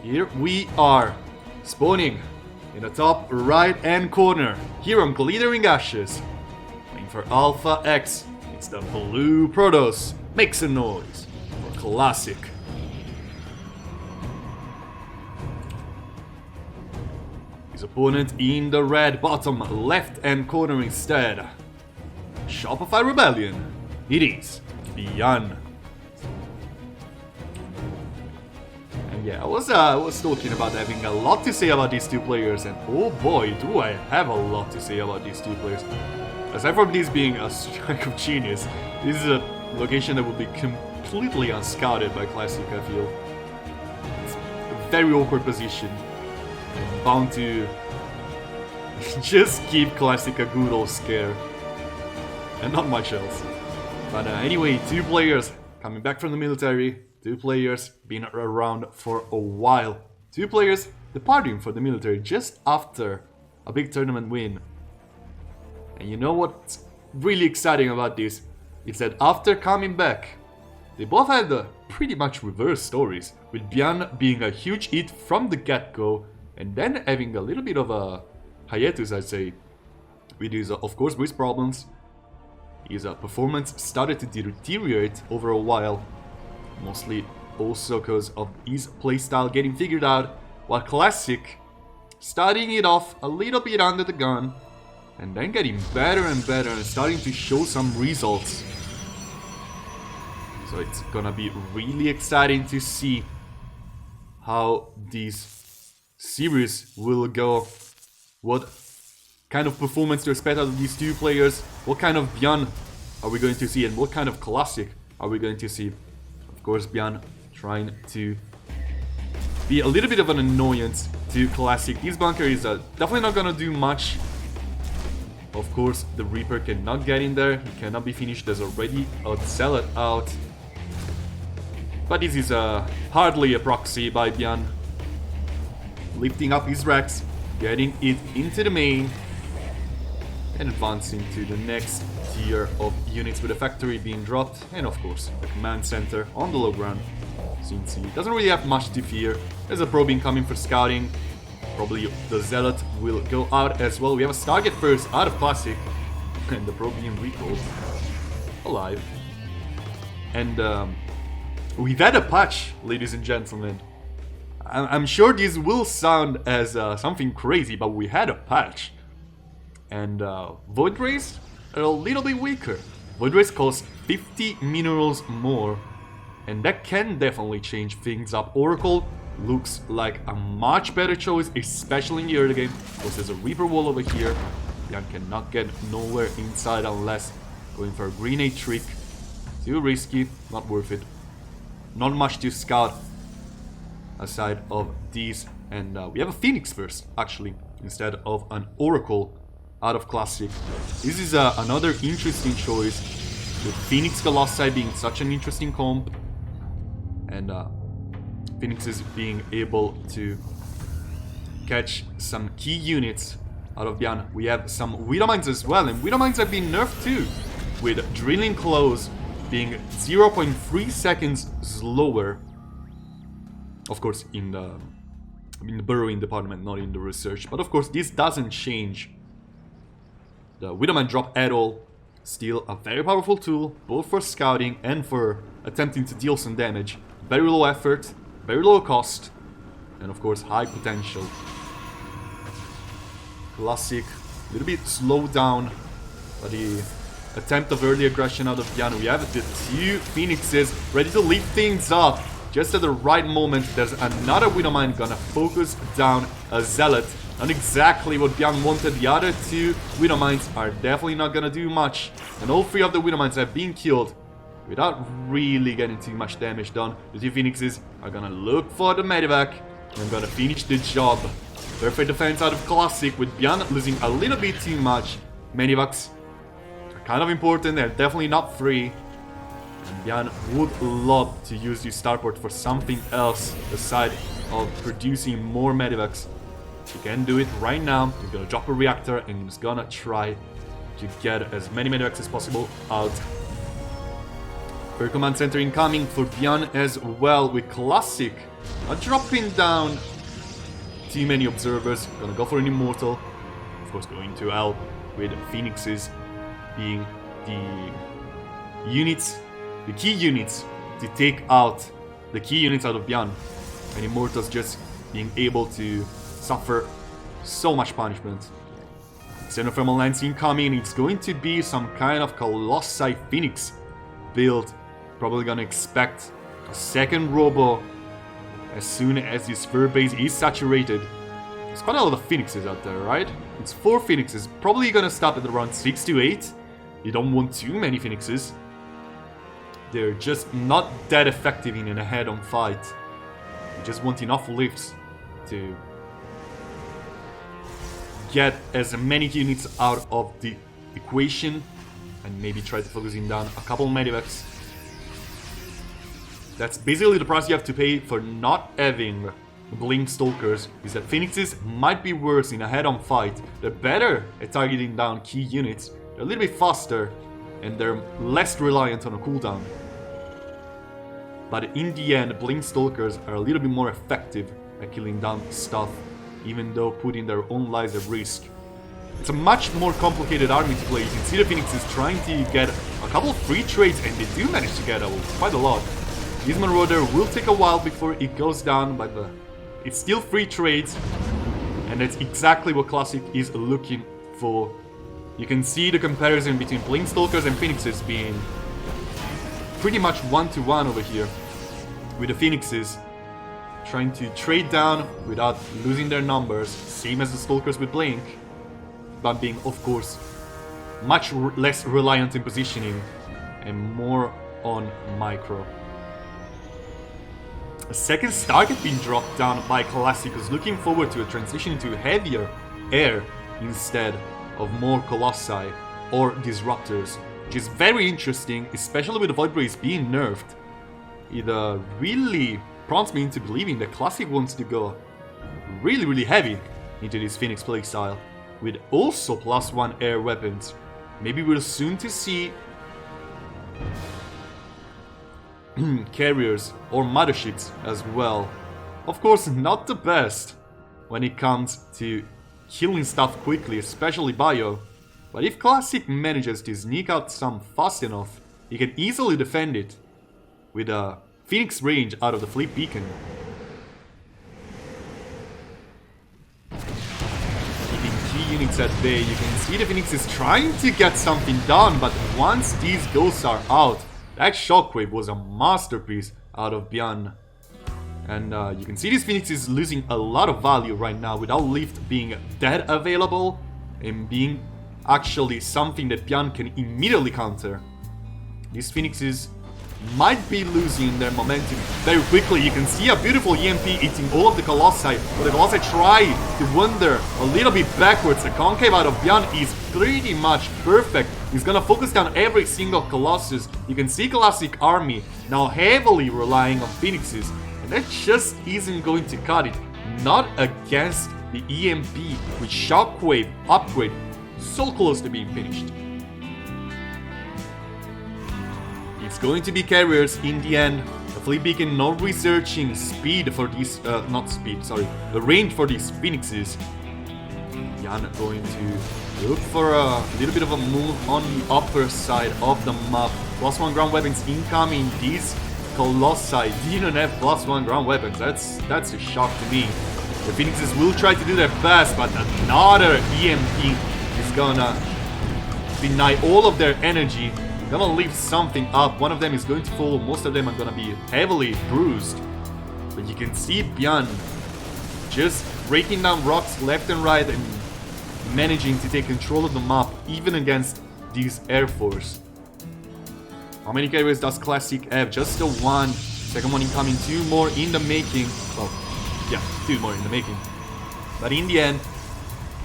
Here we are, spawning in the top right hand corner, here on Glittering Ashes. Waiting for Alpha X, it's the blue Protoss. Make some noise for Classic. His opponent in the red bottom left hand corner instead. Shopify Rebellion, it is Byun. And yeah, I was talking about having a lot to say about these two players, and oh boy, do I have a lot to say about these two players. Aside from this being a strike of genius, this is a location that would be completely unscouted by Classic, I feel. It's a very awkward position, and bound to just give Classic a good old scare. And not much else. But anyway, two players coming back from the military, two players been around for a while, two players departing for the military just after a big tournament win. And you know what's really exciting about this? It's that after coming back, they both had pretty much reverse stories, with Byun being a huge hit from the get-go, and then having a little bit of a hiatus, I'd say, with his, of course, wrist problems. His performance started to deteriorate over a while, mostly also because of his playstyle getting figured out, while Classic starting it off a little bit under the gun, and then getting better and better and starting to show some results. So it's gonna be really exciting to see how this series will go, what kind of performance to expect out of these two players, what kind of Byun are we going to see, and what kind of Classic are we going to see. Of course, Byun trying to be a little bit of an annoyance to Classic. His bunker is definitely not gonna do much. Of course, the Reaper cannot get in there, he cannot be finished, there's already a Zealot out. But this is hardly a proxy by Byun. Lifting up his Rex, getting it into the main, and advancing to the next tier of units, with a factory being dropped, and of course the command center on the low ground, since he doesn't really have much to fear. There's a probe incoming for scouting, probably the Zealot will go out as well. We have a Stargate first out of Classic, and the probe being recalled alive. And we've had a patch, ladies and gentlemen. I'm sure this will sound as something crazy, but we had a patch. And Void Rays are a little bit weaker. Void Rays cost 50 minerals more, and that can definitely change things up. Oracle looks like a much better choice, especially in the early game, because there's a Reaper wall over here. Byun cannot get nowhere inside unless going for a grenade trick. Too risky, not worth it. Not much to scout aside of these, and we have a Phoenix first, actually, instead of an Oracle out of Classic. This is another interesting choice, with Phoenix Colossi being such an interesting comp, and Phoenix is being able to catch some key units out of Byun. We have some Widow Mines as well, and Widow Mines have been nerfed too, with Drilling Close being 0.3 seconds slower. Of course, in the burrowing department, not in the research. But of course, this doesn't change the Widowman drop at all. Still a very powerful tool, both for scouting and for attempting to deal some damage. Very low effort, very low cost, and of course, high potential. Classic, a little bit slowed down by the attempt of early aggression out of Byun. We have the two Phoenixes ready to lift things up. Just at the right moment, there's another Widowmine gonna focus down a Zealot. Not exactly what Byun wanted. The other two Widowmines are definitely not gonna do much. And all three of the Widowmines have been killed without really getting too much damage done. The two Phoenixes are gonna look for the Medivac and gonna finish the job. Perfect defense out of Classic, with Byun losing a little bit too much. Medivacs are kind of important, they're definitely not free. And Byun would love to use this starport for something else aside of producing more Medivacs. He can do it right now. He's gonna drop a reactor and he's gonna try to get as many Medivacs as possible out. Air Command Center incoming for Byun as well with Classic. Not dropping down too many observers. Gonna go for an Immortal. Of course, going to L with Phoenixes being the units, the key units to take out the key units out of Byun. And Immortals just being able to suffer so much punishment. Xenothermal Lance incoming. It's going to be some kind of Colossi Phoenix build. Probably gonna expect a second Robo as soon as this sphere base is saturated. There's quite a lot of Phoenixes out there, right? It's 4 Phoenixes. Probably gonna stop at around 6 to 8. You don't want too many Phoenixes. They're just not that effective in a head-on fight. You just want enough lifts to get as many units out of the equation and maybe try to focusing down a couple medivacs. That's basically the price you have to pay for not having Blink Stalkers, is that Phoenixes might be worse in a head-on fight. They're better at targeting down key units, they're a little bit faster, and they're less reliant on a cooldown. But in the end, Blink Stalkers are a little bit more effective at killing down stuff, even though putting their own lives at risk. It's a much more complicated army to play. You can see the Phoenixes trying to get a couple of free trades, and they do manage to get quite a lot. This Marauder will take a while before it goes down, but it's still free trades, and that's exactly what Classic is looking for. You can see the comparison between Blink Stalkers and Phoenixes being pretty much 1-to-1 over here, with the Phoenixes trying to trade down without losing their numbers, same as the Stalkers with Blink, but being, of course, much less reliant in positioning and more on micro. A second Stargate being dropped down by Classic, who's looking forward to a transition to heavier air instead of more Colossi or Disruptors, which is very interesting, especially with the Void Rays being nerfed. It really prompts me into believing that Classic wants to go really heavy into this Phoenix playstyle, with also +1 air weapons. Maybe we're soon to see carriers or motherships as well. Of course, not the best when it comes to killing stuff quickly, especially bio. But if Classic manages to sneak out some fast enough, he can easily defend it with a Phoenix range out of the Fleet Beacon. Keeping key units at bay, you can see the Phoenix is trying to get something done, but once these ghosts are out, that Shockwave was a masterpiece out of Byun. And you can see this Phoenix is losing a lot of value right now without Lift being that available and being actually something that Byun can immediately counter. These Phoenixes might be losing their momentum very quickly. You can see a beautiful EMP eating all of the Colossi, but the Colossi try to wander a little bit backwards. The concave out of Byun is pretty much perfect. He's gonna focus down every single Colossus. You can see Classic Army now heavily relying on Phoenixes, and that just isn't going to cut it. Not against the EMP with Shockwave upgrade so close to being finished. It's going to be carriers in the end. The Fleet Beacon not researching speed for these, the range for these Phoenixes. Byun going to look for a little bit of a move on the upper side of the map. +1 ground weapons incoming. These Colossi didn't have +1 ground weapons. That's a shock to me. The Phoenixes will try to do their best, but another EMP is gonna deny all of their energy. Gonna leave something up. One of them is going to fall. Most of them are gonna be heavily bruised. But you can see Byun just breaking down rocks left and right and managing to take control of the map, even against these Air Force. How many carriers does Classic have? Just the one. Second one incoming. 2 more in the making. Well, yeah, 2 more in the making. But in the end,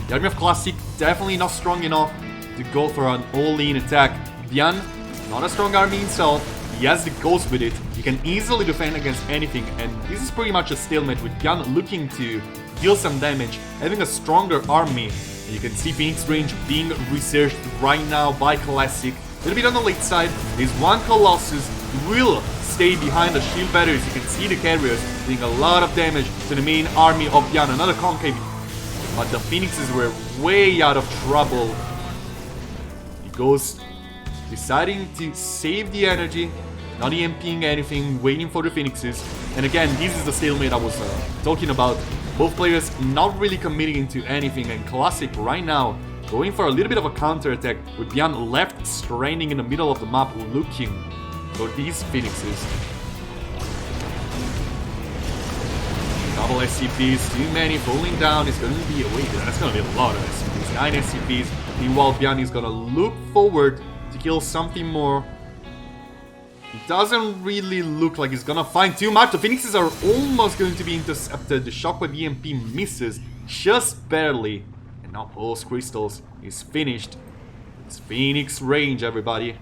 the army of Classic definitely not strong enough to go for an all-in attack. Byun, not a strong army himself, he has the ghost with it, he can easily defend against anything, and this is pretty much a stalemate with Byun looking to deal some damage, having a stronger army. And you can see Phoenix range being researched right now by Classic. A little bit on the late side, there's one Colossus will stay behind the shield batteries. You can see the carriers doing a lot of damage to the main army of Byun. Another concave. But the Phoenixes were way out of trouble. He goes deciding to save the energy, not EMPing anything, waiting for the Phoenixes. And again, this is the stalemate I was talking about. Both players not really committing to anything, and Classic right now going for a little bit of a counter-attack with Byun left stranding in the middle of the map looking for these Phoenixes. Double SCPs, too many falling down. It's going to be wait, that's going to be a lot of SCPs. 9 SCPs. Meanwhile, Byun is going to look forward to kill something more. It doesn't really look like he's going to find too much. The Phoenixes are almost going to be intercepted. The Shockwave EMP misses just barely. And now Pulse Crystals is finished. It's Phoenix range, everybody.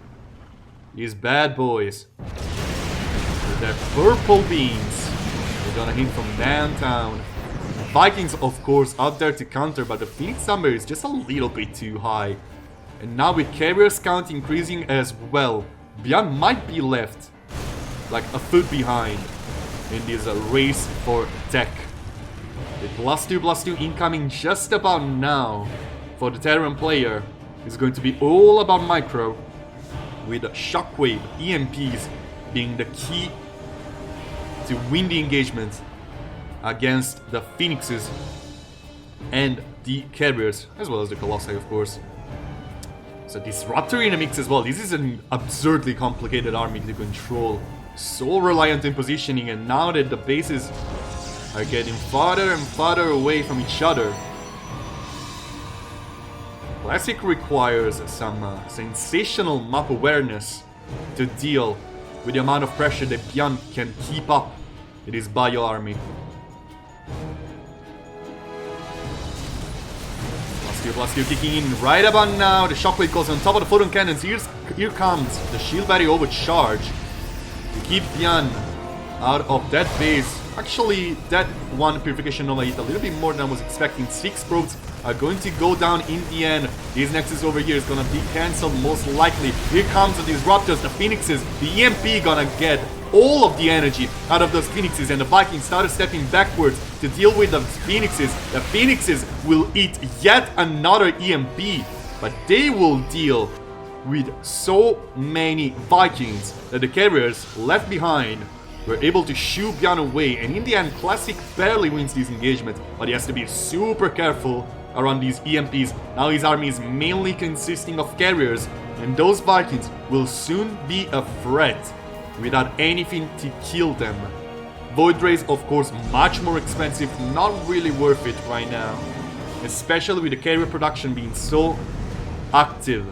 These bad boys with their purple beams. They're gonna hit from downtown. Vikings, of course, out there to counter, but the Phoenix number is just a little bit too high. And now with carriers count increasing as well, Byun might be left like a foot behind in this race for tech. With +2/+2 incoming just about now for the Terran player, it's going to be all about micro, with Shockwave EMPs being the key to win the engagement against the Phoenixes and the carriers, as well as the Colossi, of course. So Disruptor in the mix as well. This is an absurdly complicated army to control. So reliant in positioning, and now that the bases are getting farther and farther away from each other, Classic requires some sensational map awareness to deal with the amount of pressure that Byun can keep up with his bio army. +2/+2 kicking in right about now. The Shockwave goes on top of the photon cannons. Here comes the shield battery overcharge to keep Byun out of that base. Actually, that one purification nova hit a little bit more than I was expecting. 6 probes are going to go down in the end. This Nexus over here is gonna be cancelled most likely. Here comes the Disruptors, the Phoenixes. The EMP gonna get all of the energy out of those Phoenixes, and the Vikings started stepping backwards to deal with the Phoenixes. The Phoenixes will eat yet another EMP, but they will deal with so many Vikings that the carriers left behind were able to shoo Byun away, and in the end, Classic barely wins this engagement, but he has to be super careful around these EMPs. Now his army is mainly consisting of carriers, and those Vikings will soon be a threat without anything to kill them. Void Rays, of course, much more expensive, not really worth it right now, especially with the carrier production being so active.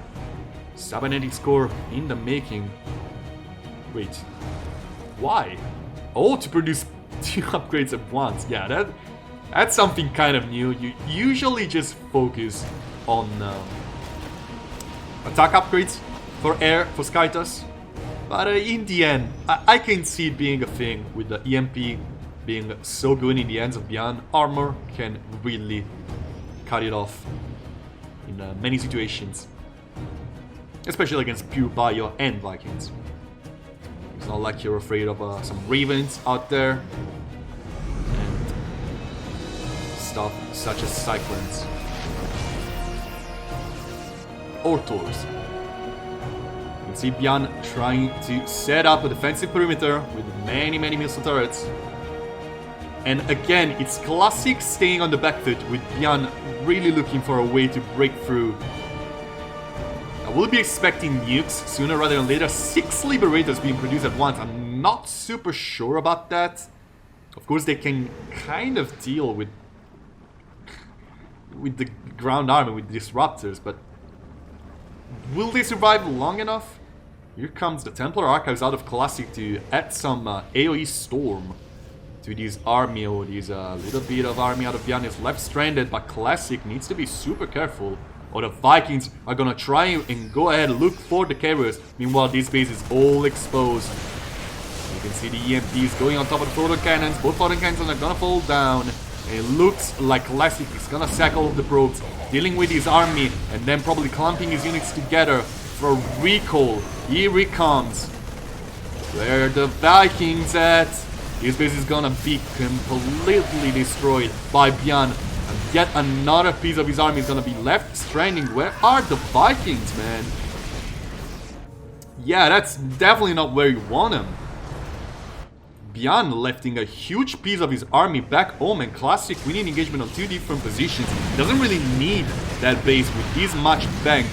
Cybernetic score in the making. Wait, why? Oh, to produce 2 upgrades at once. Yeah, that's something kind of new. You usually just focus on attack upgrades for air, for Skytos. But in the end, I can see it being a thing with the EMP being so good in the hands of Byun. Armor can really cut it off in many situations. Especially against pure bio and Vikings. It's not like you're afraid of some Ravens out there. And stuff such as Cyclones. Or Taurs. You can see Byun trying to set up a defensive perimeter with many missile turrets. And again, it's Classic staying on the back foot, with Byun really looking for a way to break through. I will be expecting nukes sooner rather than later. 6 Liberators being produced at once. I'm not super sure about that. Of course, they can kind of deal with the ground army, with Disruptors, but will they survive long enough? Here comes the Templar Archives out of Classic to add some AoE Storm to this army. Oh, this little bit of army out of Byun is left stranded, but Classic needs to be super careful, or the Vikings are gonna try and go ahead and look for the carriers. Meanwhile, this base is all exposed. You can see the EMPs going on top of the photon cannons. Both photon cannons are gonna fall down. And it looks like Classic is gonna sack all of the probes, dealing with his army, and then probably clumping his units together for a recall. Here he comes. Where are the Vikings at? His base is gonna be completely destroyed by Byun. And yet another piece of his army is gonna be left stranding. Where are the Vikings, man? Yeah, that's definitely not where you want them. Byun lefting a huge piece of his army back home, and Classic winning engagement on 2 different positions. He doesn't really need that base with this much bank.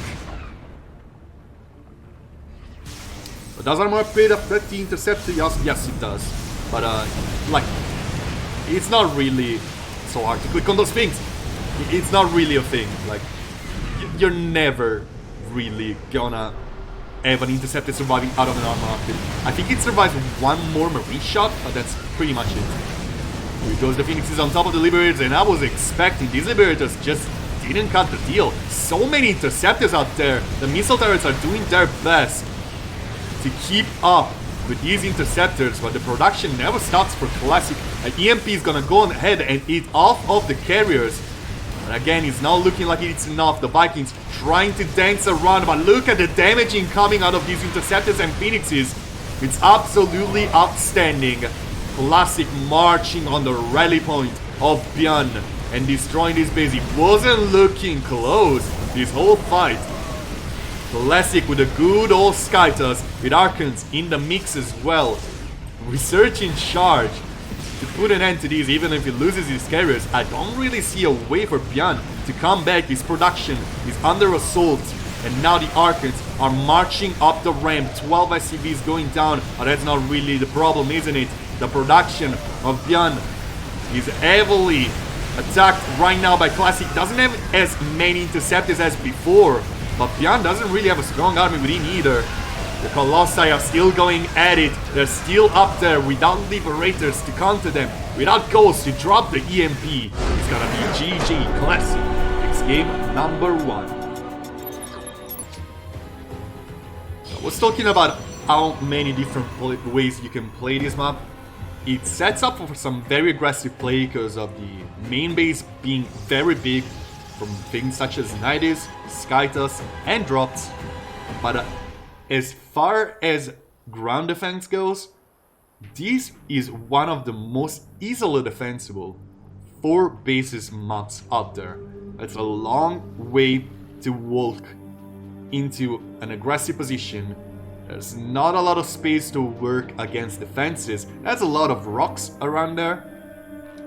But does Armor Upgrade affect the Interceptor? Yes, it does. But, like, it's not really so hard to click on those things. It's not really a thing. Like, you're never really gonna have an Interceptor surviving out of an armor upgrade. I think it survives one more Marine shot, but that's pretty much it. Here goes the Phoenixes on top of the Liberators, and I was expecting these Liberators just didn't cut the deal. So many Interceptors out there. The missile turrets are doing their best to keep up with these Interceptors, but the production never stops for Classic. An EMP is gonna go on ahead and eat off of the carriers. And again, it's not looking like it's enough. The Vikings trying to dance around, but look at the damage incoming out of these Interceptors and Phoenixes. It's absolutely outstanding. Classic marching on the rally point of Byun and destroying this base. It wasn't looking close this whole fight. Classic with a good old Skytas with Archons in the mix as well. Researching charge to put an end to this, even if he loses his carriers. I don't really see a way for Byun to come back. His production is under assault, and now the Archons are marching up the ramp. 12 SCVs going down, but that's not really the problem, isn't it? The production of Byun is heavily attacked right now by Classic. Doesn't have as many Interceptors as before, but Byun doesn't really have a strong army within either. The Colossi are still going at it. They're still up there without Liberators to counter them, without Ghosts to drop the EMP. It's gonna be GG Classic. It's game number 1. I was talking about how many different ways you can play this map. It sets up for some very aggressive play because of the main base being very big from things such as Nidus, Skytas, and drops. But as far as ground defense goes, this is one of the most easily defensible 4 bases maps out there. It's a long way to walk into an aggressive position. There's not a lot of space to work against defenses. There's a lot of rocks around there,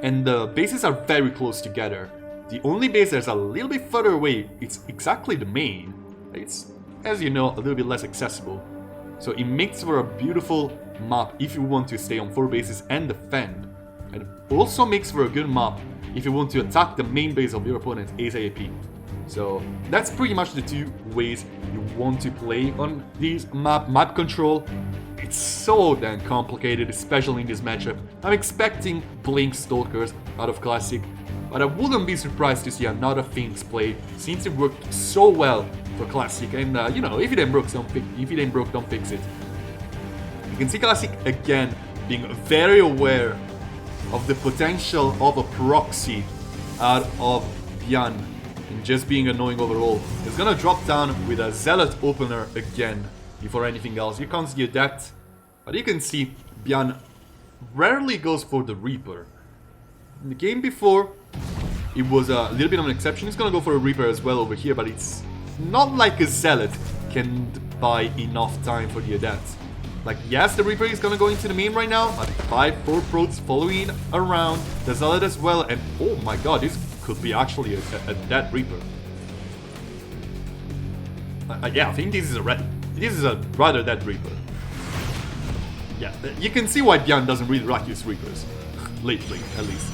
and the bases are very close together. The only base that's a little bit further away, it's exactly the main. It's, as you know, a little bit less accessible. So it makes for a beautiful map if you want to stay on 4 bases and defend. And it also makes for a good map if you want to attack the main base of your opponent ASAP. So that's pretty much the 2 ways you want to play on this map. Map control, it's so damn complicated, especially in this matchup. I'm expecting Blink Stalkers out of Classic, but I wouldn't be surprised to see another Phoenix play, since it worked so well for Classic. And you know, if it ain't broke, don't fix it. You can see Classic again being very aware of the potential of a proxy out of Byun and just being annoying overall. He's gonna drop down with a Zealot opener again before anything else. You can't see that, but you can see Byun rarely goes for the Reaper. In the game before, it was a little bit of an exception. He's gonna go for a Reaper as well over here, but it's not like a Zealot can buy enough time for the Adept. Like, yes, the Reaper is gonna go into the main right now, but 5-4 Prots following around the Zealot as well, and oh my god, this could be actually a dead Reaper. Yeah, I think this is a rather dead Reaper. Yeah, you can see why Byun doesn't really like use Reapers. Lately, at least.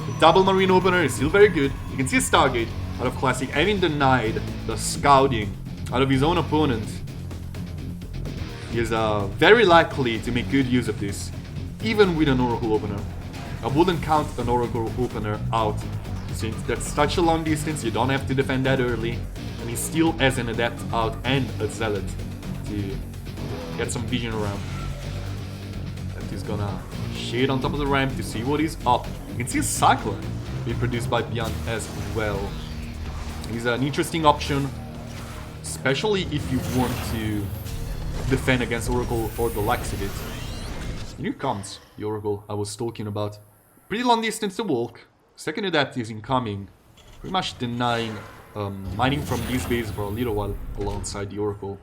The double Marine opener is still very good. You can see a Stargate out of Classic having denied the scouting out of his own opponent. He is very likely to make good use of this, even with an Oracle opener. I wouldn't count an Oracle opener out, since that's such a long distance, you don't have to defend that early, and he still has an Adept out and a Zealot to get some vision around. And he's gonna shade on top of the ramp to see what is up. You can see a Cyclone being produced by Byun as well. He's an interesting option, especially if you want to defend against Oracle or the likes of it. And here comes the Oracle I was talking about. Pretty long distance to walk. Second Adept is incoming. Pretty much denying mining from this base for a little while alongside the Oracle.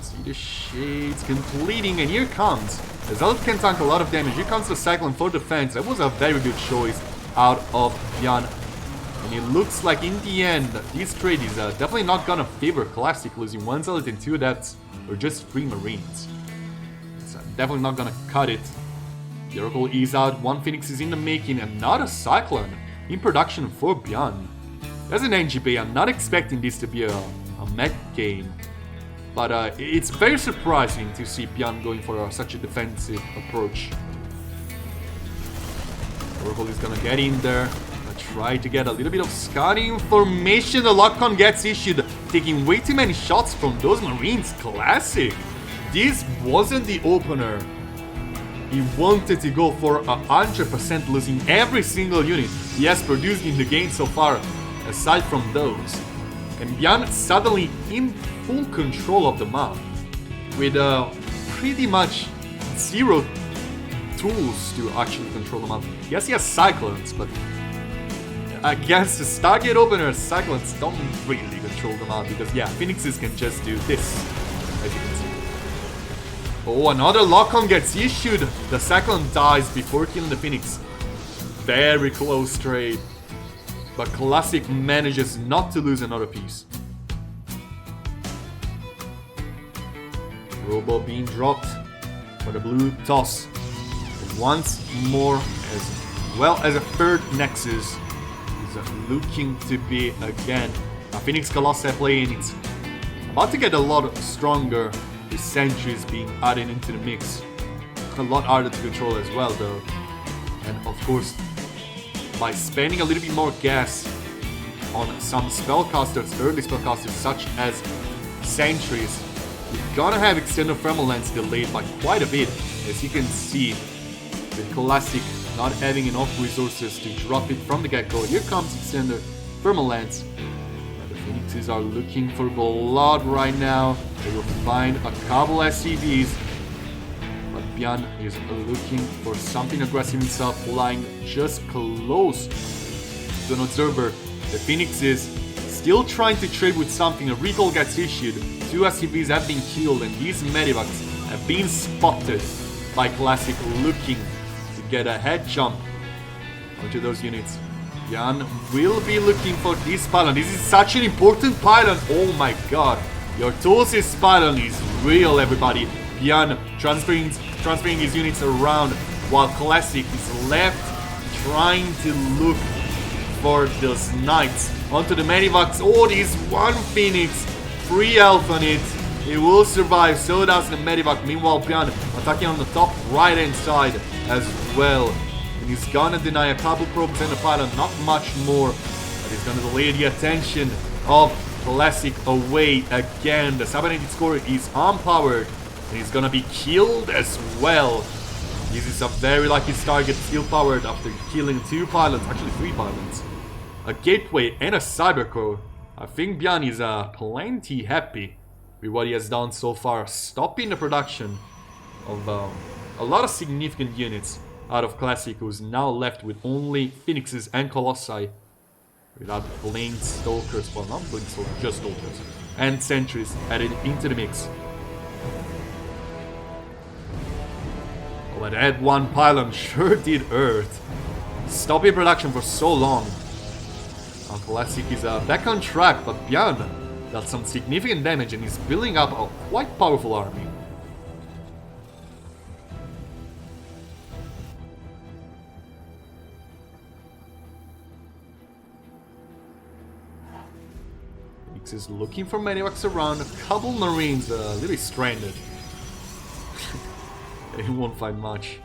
See the Shades completing, and here comes. As Elf can tank a lot of damage, here comes the Cyclone for defense. That was a very good choice out of Byun. And it looks like in the end, this trade is definitely not gonna favor Classic, losing 1 Zealot and 2 Adepts, or just 3 Marines. It's definitely not gonna cut it. The Oracle is out, 1 Phoenix is in the making, and not a Cyclone in production for Byun. As an NGP, I'm not expecting this to be a mech game, but it's very surprising to see Byun going for such a defensive approach. Oracle is gonna get in there, try to get a little bit of scouting information. The lock-on gets issued, taking way too many shots from those Marines. Classic! This wasn't the opener. He wanted to go for 100%, losing every single unit he has produced in the game so far, aside from those. And Byun suddenly in full control of the map, with pretty much 0 tools to actually control the map. Yes, he has Cyclones, but against the Stargate opener, Cyclones don't really control the map, because yeah, Phoenixes can just do this, as you can see. Oh, another lock-on gets issued. The Cyclone dies before killing the Phoenix. Very close trade. But Classic manages not to lose another piece. Robo being dropped for the blue toss. Once more, as well as a third Nexus is looking to be again a Phoenix Colossi play, and it's about to get a lot stronger. The sentries being added into the mix. A lot harder to control as well though. And of course, by spending a little bit more gas on some spellcasters, early spellcasters such as sentries, you're gonna have extended thermal lens delayed by quite a bit, as you can see, with Classic not having enough resources to drop it from the get-go. Here comes extended thermal lens. The Phoenixes are looking for blood right now. They will find a couple SCVs, but Byun is looking for something aggressive himself, lying just close to an observer. The Phoenix is still trying to trade with something. A recall gets issued. 2 SCVs have been killed, and these medivacs have been spotted by Classic, looking to get a head jump onto those units. Byun will be looking for this pylon. This is such an important pylon. Oh my god. Your Tosis pylon is real, everybody. Byun transferring his units around, while Classic is left trying to look for those knights onto the medivacs. Oh, this 1 Phoenix, 3 health on it. It will survive, so does the medivac. Meanwhile, Byun attacking on the top right hand side as well. And he's gonna deny a couple probes and a pylon, not much more. But he's gonna delay the attention of Classic away again. The cybernetic score is unpowered, and he's gonna be killed as well. This is a very lucky target, still powered after killing 2 pylons, actually 3 pylons, a gateway and a cybercore. I think Byun is plenty happy with what he has done so far, stopping the production of a lot of significant units out of Classic, who's now left with only Phoenixes and Colossi, without Blink Stalkers, well, not Blink Stalkers, just Stalkers, and Sentries added into the mix. Oh, but that 1 pylon sure did hurt, stopping production for so long. Now Classic is back on track, but Byun got some significant damage and is building up a quite powerful army. Is looking for medivacs around, a couple Marines a little bit stranded. He won't find much.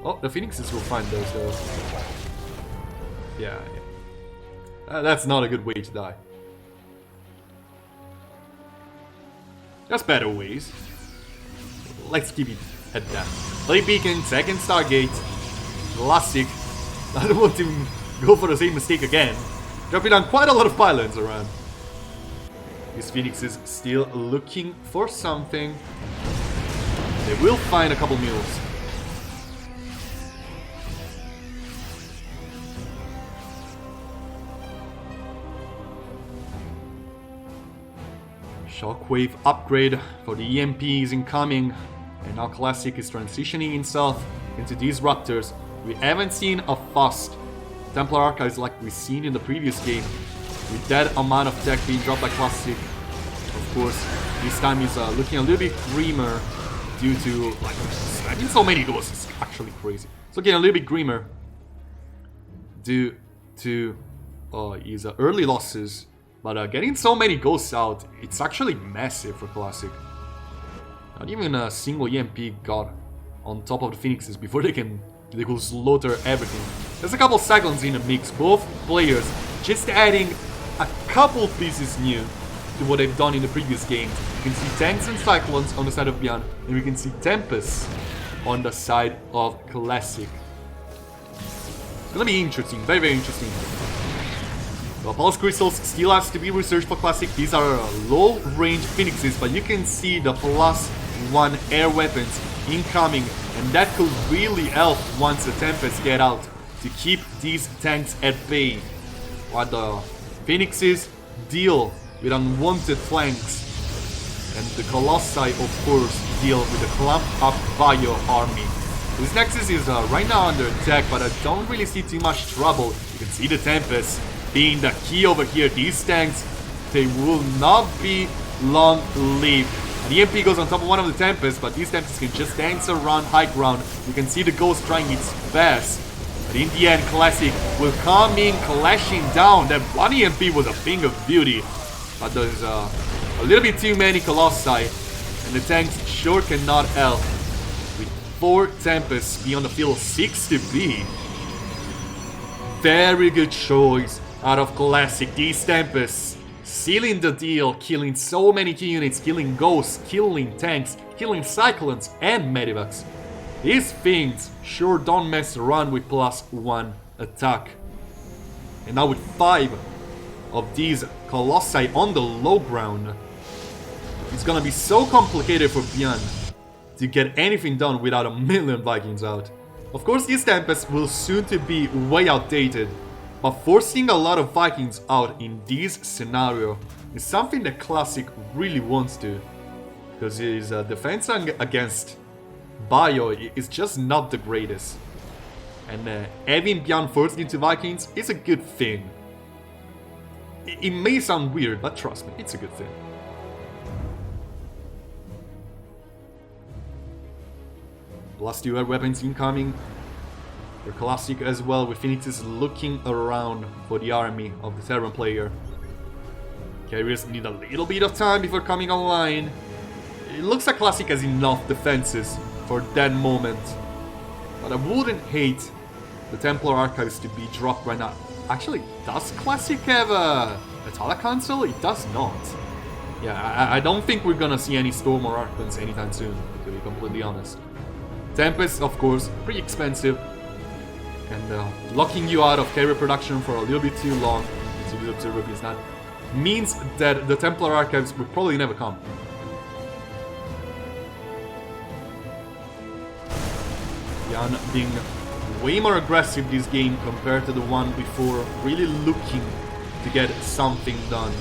Oh, the Phoenixes will find those though. Yeah. That's not a good way to die. There's better ways. Let's keep it at that. Play Beacon, second Stargate. Classic. I don't want to go for the same mistake again. Dropping down quite a lot of pylons around. This Phoenix is still looking for something. They will find a couple mules. Shockwave upgrade for the EMP is incoming. And now Classic is transitioning himself into these Raptors. We haven't seen a fast Templar Archives like we've seen in the previous game. With that amount of tech being dropped by Classic. Of course, this time is looking a little bit grimmer due to, like, having so many ghosts. It's actually crazy. It's looking a little bit grimmer due to his early losses. But getting so many ghosts out, it's actually massive for Classic. Not even a single EMP got on top of the Phoenixes before they could slaughter everything. There's a couple Cyclones in the mix, both players just adding a couple pieces new to what they've done in the previous game. You can see tanks and Cyclones on the side of Byun, and we can see Tempests on the side of Classic. It's gonna be interesting, very, very interesting. The Pulse Crystals still has to be researched for Classic. These are low-range Phoenixes, but you can see the +1 air weapons incoming, and that could really help once the Tempests get out to keep these tanks at bay. While the Phoenixes deal with unwanted flanks, and the Colossi, of course, deal with the clumped-up Bio army. This Nexus is right now under attack, but I don't really see too much trouble. You can see the Tempest being the key over here. These tanks, they will not be long-lived. An EMP goes on top of one of the Tempests, but these Tempests can just dance around high ground. You can see the Ghost trying its best. But in the end, Classic will come in clashing down. That one EMP was a thing of beauty. But there's a little bit too many Colossi, and the tanks sure cannot help. With 4 Tempests beyond the field, 6 to be. Very good choice out of Classic. These Tempests sealing the deal, killing so many key units, killing Ghosts, killing tanks, killing Cyclones and Medivacs. These things sure don't mess around with +1 attack. And now with 5 of these Colossi on the low ground, it's gonna be so complicated for Byun to get anything done without a million Vikings out. Of course, these Tempests will soon to be way outdated, but forcing a lot of Vikings out in this scenario is something that Classic really wants to, because his defense against Bio is just not the greatest. And having Byun forced into Vikings is a good thing. It may sound weird, but trust me, it's a good thing. +2 air weapons incoming for Classic as well, with Phoenixes looking around for the army of the Terran player. Carriers need a little bit of time before coming online. It looks like Classic has enough defenses for that moment. But I wouldn't hate the Templar Archives to be dropped right now. Actually, does Classic have a Tala console? It does not. Yeah, I don't think we're gonna see any Storm or Archons anytime soon, to be completely honest. Tempest, of course, pretty expensive. And locking you out of carrier production for a little bit too long, as you observe with that, means that the Templar Archives will probably never come. Byun being way more aggressive this game compared to the one before, really looking to get something done.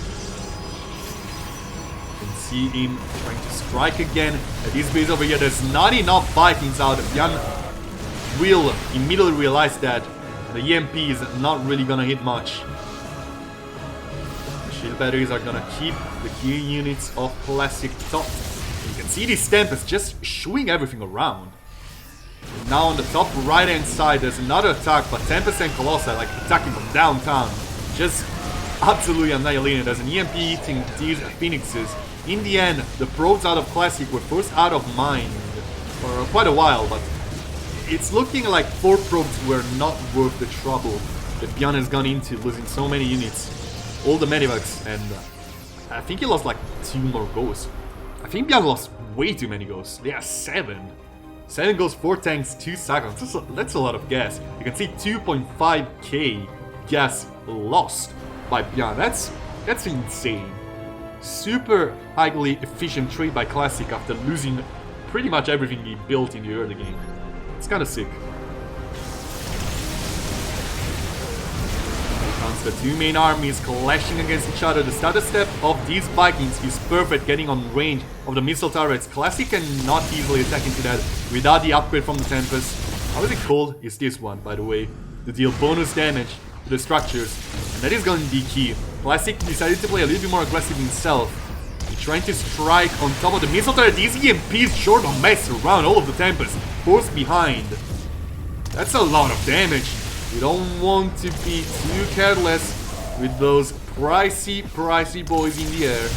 You can see him trying to strike again. At this base over here, there's not enough Vikings out. Byun will immediately realize that the EMP is not really gonna hit much. The shield batteries are gonna keep the key units of Classic top. You can see these Tempests just shooing everything around. Now on the top right hand side there's another attack, but Tempest and Colossi like attacking from downtown. Just absolutely annihilating. There's an EMP hitting these Phoenixes. In the end, the probes out of Classic were forced out of mind for quite a while, but it's looking like 4 probes were not worth the trouble that Byun has gone into, losing so many units. All the Medivacs, and I think he lost like 2 more ghosts. I think Byun lost way too many ghosts. Yeah, 7. 7 ghosts, 4 tanks, 2 Cyclones. That's a lot of gas. You can see 2.5k gas lost by Byun. That's insane. Super highly efficient trade by Classic after losing pretty much everything he built in the early game. It's kind of sick. Here comes The two main armies clashing against each other. The starter step of these Vikings is perfect, getting on range of the missile turrets. Classic cannot easily attack into that without the upgrade from the Tempest. How is it called? Is this one, by the way, to deal bonus damage to the structures. And that is going to be key. Classic decided to play a little bit more aggressive himself. He's trying to strike on top of the missile turret. These EMPs sure don't mess around. All of the Tempest forced behind. That's a lot of damage. You don't want to be too careless with those pricey boys in the air.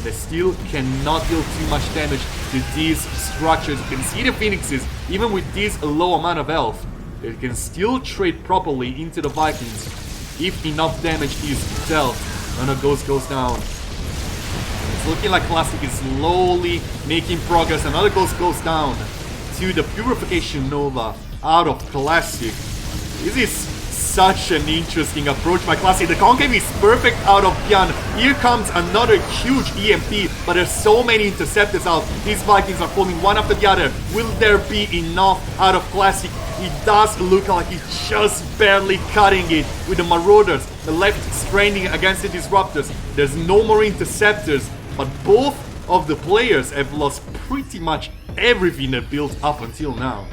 They still cannot deal too much damage to these structures. You can see the Phoenixes, even with this low amount of health, they can still trade properly into the Vikings if enough damage is dealt. When a ghost goes down. It's looking like Classic is slowly making progress. Another ghost goes down to the Purification Nova out of Classic. This is such an interesting approach by Classic. The concave is perfect out of Byun. Here comes another huge EMP, but there's so many interceptors out. These Vikings are falling one after the other. Will there be enough out of Classic? It does look like he's just barely cutting it with the Marauders. The left stranding against the Disruptors. There's no more interceptors, but both of the players have lost pretty much everything they built up until now.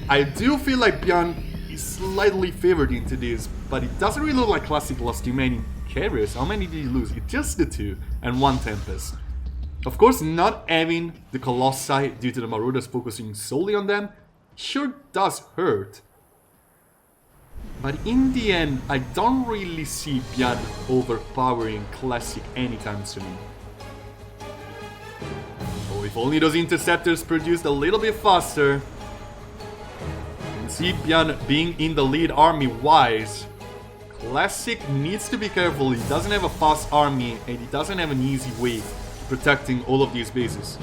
I do feel like Byun is slightly favored into this, but it doesn't really look like Classic lost too many carriers. How many did he lose? It's just the two and one Tempest. Of course, not having the Colossi due to the Marauders focusing solely on them sure does hurt. But in the end, I don't really see Byun overpowering Classic anytime soon. Oh, if only those interceptors produced a little bit faster. See Byun being in the lead army-wise. Classic needs to be careful. He doesn't have a fast army and he doesn't have an easy way protecting all of these bases.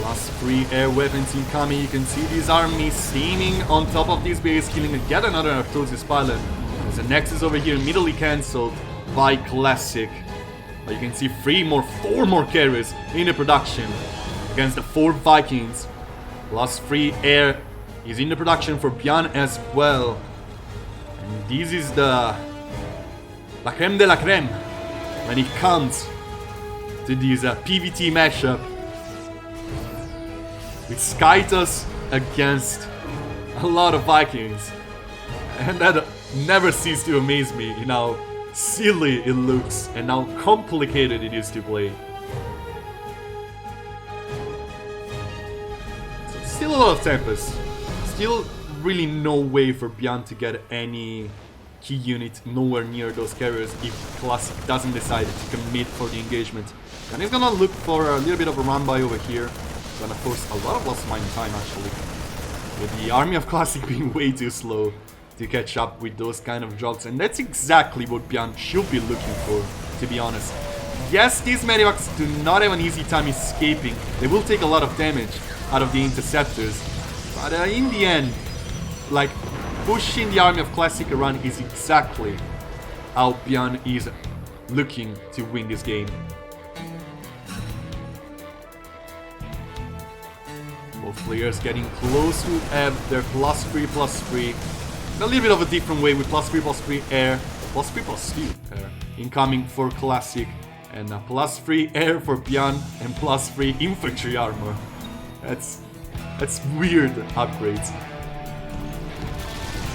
Plus 3 air weapons incoming. You can see these armies steaming on top of these bases, killing yet another Arthrosis pilot. There's a Nexus over here immediately cancelled by Classic. But you can see 4 more carriers in the production against the 4 Vikings. Plus 3 air is in the production for Byun as well. And this is the la creme de la creme when it comes to this PvT matchup with Skytos against a lot of Vikings. And that never ceases to amaze me in how silly it looks and how complicated it is to play. So still a lot of Tempest. Still really no way for Byun to get any key unit nowhere near those carriers if Classic doesn't decide to commit for the engagement. And he's gonna look for a little bit of a run by over here. Gonna force a lot of lost mining time actually. With the army of Classic being way too slow to catch up with those kind of jogs, and that's exactly what Byun should be looking for, to be honest. Yes, these medivacs do not have an easy time escaping. They will take a lot of damage out of the interceptors, but in the end, like, pushing the army of Classic around is exactly how Byun is looking to win this game. Both players getting close to have their +3/+3. A little bit of a different way with +3/+3 air, +3/+2 air incoming for Classic, and +3 air for Byun, and +3 infantry armor. That's weird upgrades.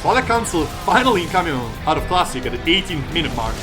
Solid Council finally incoming out of Classic at the 18th-minute mark.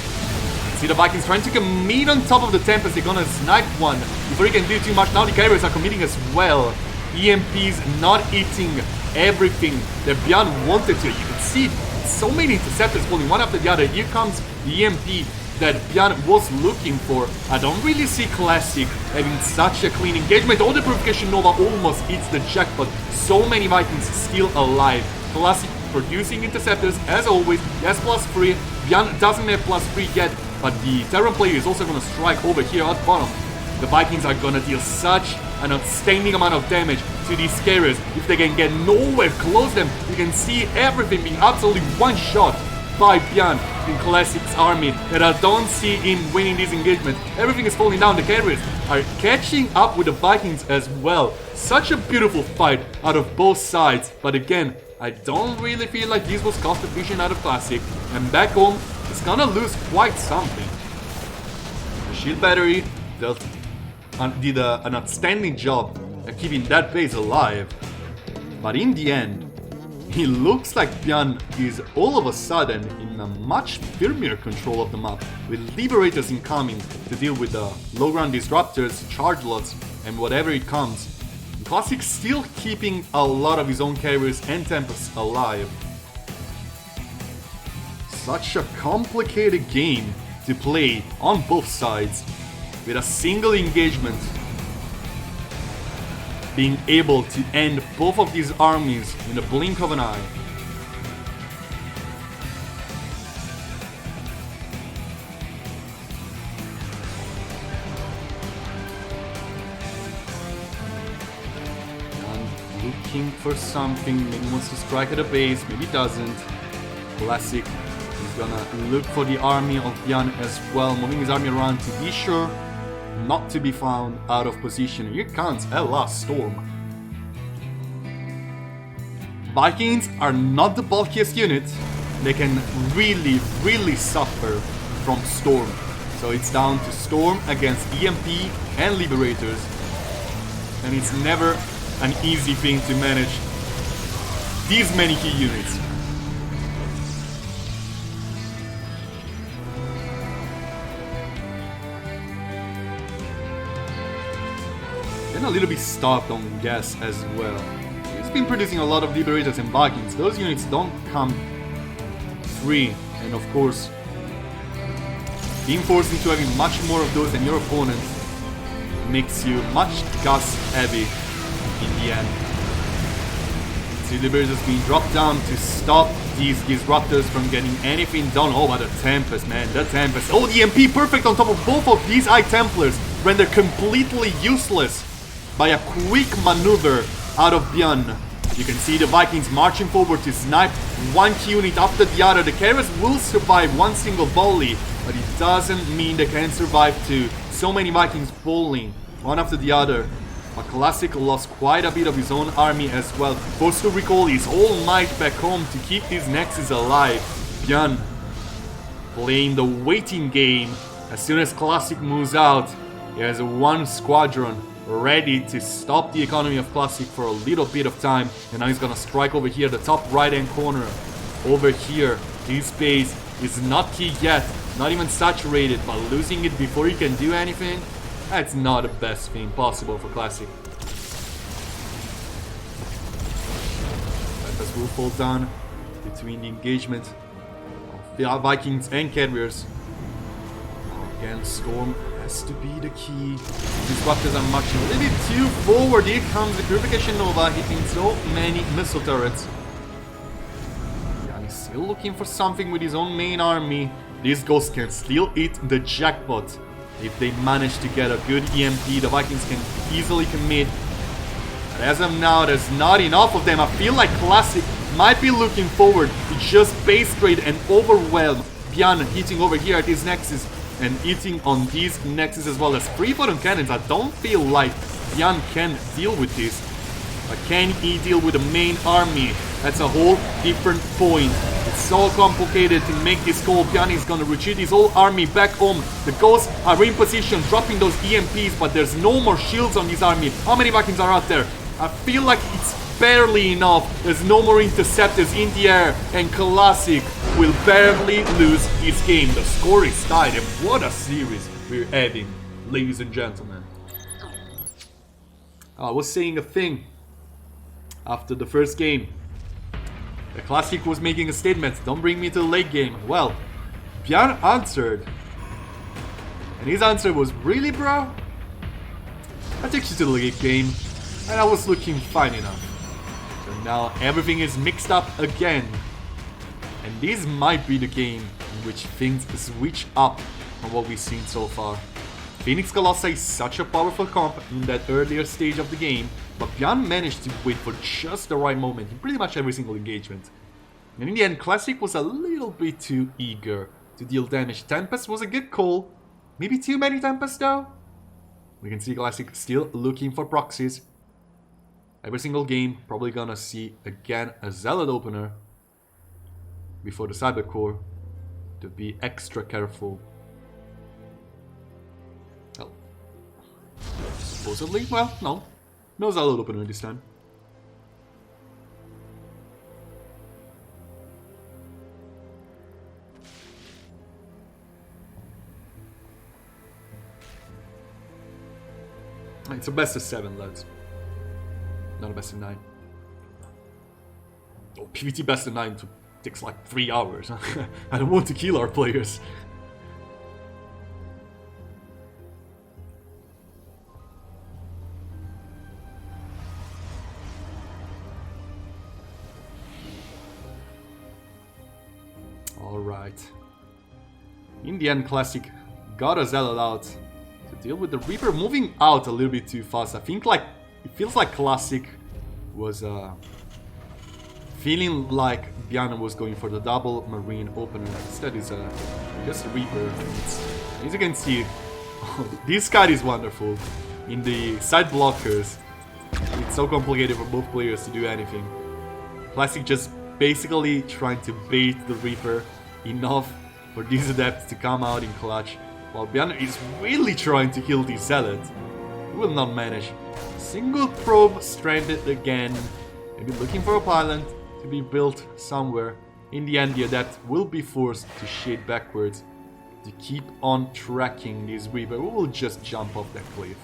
See the Vikings trying to commit on top of the Tempest. They're gonna snipe one before he can do too much. Now the carriers are committing as well. EMPs not hitting everything that Byun wanted to. You can see so many interceptors falling one after the other. Here comes the EMP that Byun was looking for. I don't really see Classic having such a clean engagement. All the Purification Nova almost hits the jackpot. So many Vikings still alive. Classic producing interceptors as always. Yes, +3. Byun doesn't have +3 yet, but the Terran player is also gonna strike over here at the bottom. The Vikings are gonna deal such an outstanding amount of damage to these carriers. If they can get nowhere close to them, you can see everything being absolutely one-shot by Byun in Classic's army, and I don't see him winning this engagement. Everything is falling down. The carriers are catching up with the Vikings as well. Such a beautiful fight out of both sides, but again, I don't really feel like this was cost efficient out of Classic, and back home, it's gonna lose quite something. The shield battery did an outstanding job at keeping that base alive, but in the end, it looks like Byun is all of a sudden in a much firmer control of the map, with Liberators incoming to deal with the low ground disruptors, charge lots, and whatever it comes. Classic still keeping a lot of his own carriers and Tempests alive. Such a complicated game to play on both sides, with a single engagement being able to end both of these armies in the blink of an eye. Looking for something, maybe wants to strike at a base, maybe doesn't. Classic is gonna look for the army of Byun as well, moving his army around to be sure not to be found out of position. Here comes a last storm. Vikings are not the bulkiest unit. They can really suffer from storm. So it's down to storm against EMP and Liberators. And it's never an easy thing to manage these many key units. And a little bit stopped on gas as well. It's been producing a lot of Liberators and Vikings. Those units don't come free, and of course, being forced into having much more of those than your opponent makes you much gas heavy in the end. See Liberators being dropped down to stop these disruptors from getting anything done. Oh, but the Tempest, man, the Tempest. Oh, the MP perfect on top of both of these High Templars, rendered completely useless by a quick maneuver out of Byun. You can see the Vikings marching forward to snipe one unit after the other. The carriers will survive one single volley, but it doesn't mean they can survive two. So many Vikings falling one after the other. But Classic lost quite a bit of his own army as well, forced to recall his whole might back home to keep his Nexus alive. Byun playing the waiting game. As soon as Classic moves out, he has one squadron ready to stop the economy of Classic for a little bit of time. And now he's gonna strike over here, the top right hand corner. Over here, his base is not key yet, not even saturated, but losing it before he can do anything, that's not the best thing possible for Classic. Tempest will fall down between the engagement of the Vikings and carriers. Again, Storm has to be the key. Disruptors are marching a little bit too forward. Here comes the Purification Nova, hitting so many missile turrets. Yeah, he's still looking for something with his own main army. This Ghost can still hit the jackpot. If they manage to get a good EMP, the Vikings can easily commit. But as of now, there's not enough of them. I feel like Classic might be looking forward to just base trade and overwhelm Byun, hitting over here at his Nexus and hitting on these Nexus as well as 3 photon cannons. I don't feel like Byun can deal with this. But can he deal with the main army? That's a whole different point. It's so complicated to make this call. Byun is gonna retreat his whole army back home. The Ghosts are in position, dropping those EMPs, but there's no more shields on this army. How many Vikings are out there? I feel like it's barely enough. There's no more interceptors in the air, and Classic will barely lose his game. The score is tied, and what a series we're having, ladies and gentlemen. I was saying a thing after the first game. The Classic was making a statement, don't bring me to the late game. Well, Byun answered. And his answer was, really, bro? I took you to the late game, and I was looking fine enough. So now everything is mixed up again. And this might be the game in which things switch up from what we've seen so far. Phoenix Colossi is such a powerful comp in that earlier stage of the game, but Byun managed to wait for just the right moment in pretty much every single engagement. And in the end, Classic was a little bit too eager to deal damage. Tempest was a good call. Maybe too many Tempests though. We can see Classic still looking for proxies. Every single game, probably gonna see again a Zealot opener before the Cybercore to be extra careful. Well, supposedly, well, no. No Zealot opener this time. It's a best of 7, lads. Not a best of 9. Oh, PvT best of 9 takes like 3 hours. I don't want to kill our players. Alright. In the end, Classic got a Zealot out to deal with the Reaper, moving out a little bit too fast. I think like it feels like Classic was feeling like Byun was going for the double Marine opener. Instead is just a Reaper. As you can see, this card is wonderful. In the side blockers, it's so complicated for both players to do anything. Classic just basically trying to bait the Reaper enough for these adepts to come out in clutch, while Byun is really trying to kill these Zealots. He will not manage. Single probe stranded again. Maybe looking for a pylon to be built somewhere. In the end, the adept will be forced to shade backwards to keep on tracking this Reaper, who will just jump off that cliff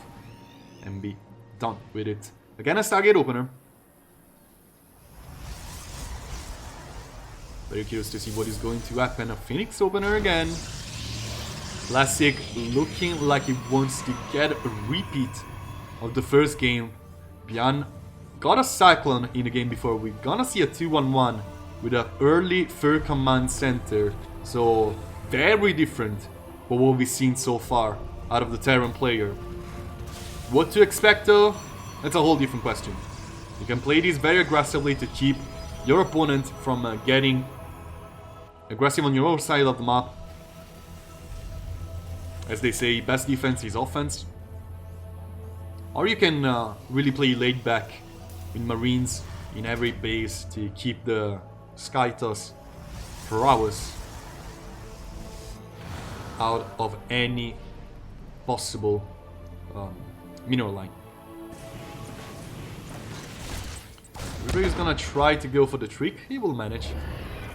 and be done with it. Again, a Stargate opener. Very curious to see what is going to happen. A Phoenix opener again. Classic looking like he wants to get a repeat of the first game. Byun got a Cyclone in the game before. We're gonna see a 2-1-1 with an early Fur Command Center. So very different from what we've seen so far out of the Terran player. What to expect though? That's a whole different question. You can play this very aggressively to keep your opponent from getting aggressive on your own side of the map. As they say, best defense is offense. Or you can really play laid back in Marines in every base to keep the Skytos prowess out of any possible mineral line. Reaper is gonna try to go for the trick. He will manage.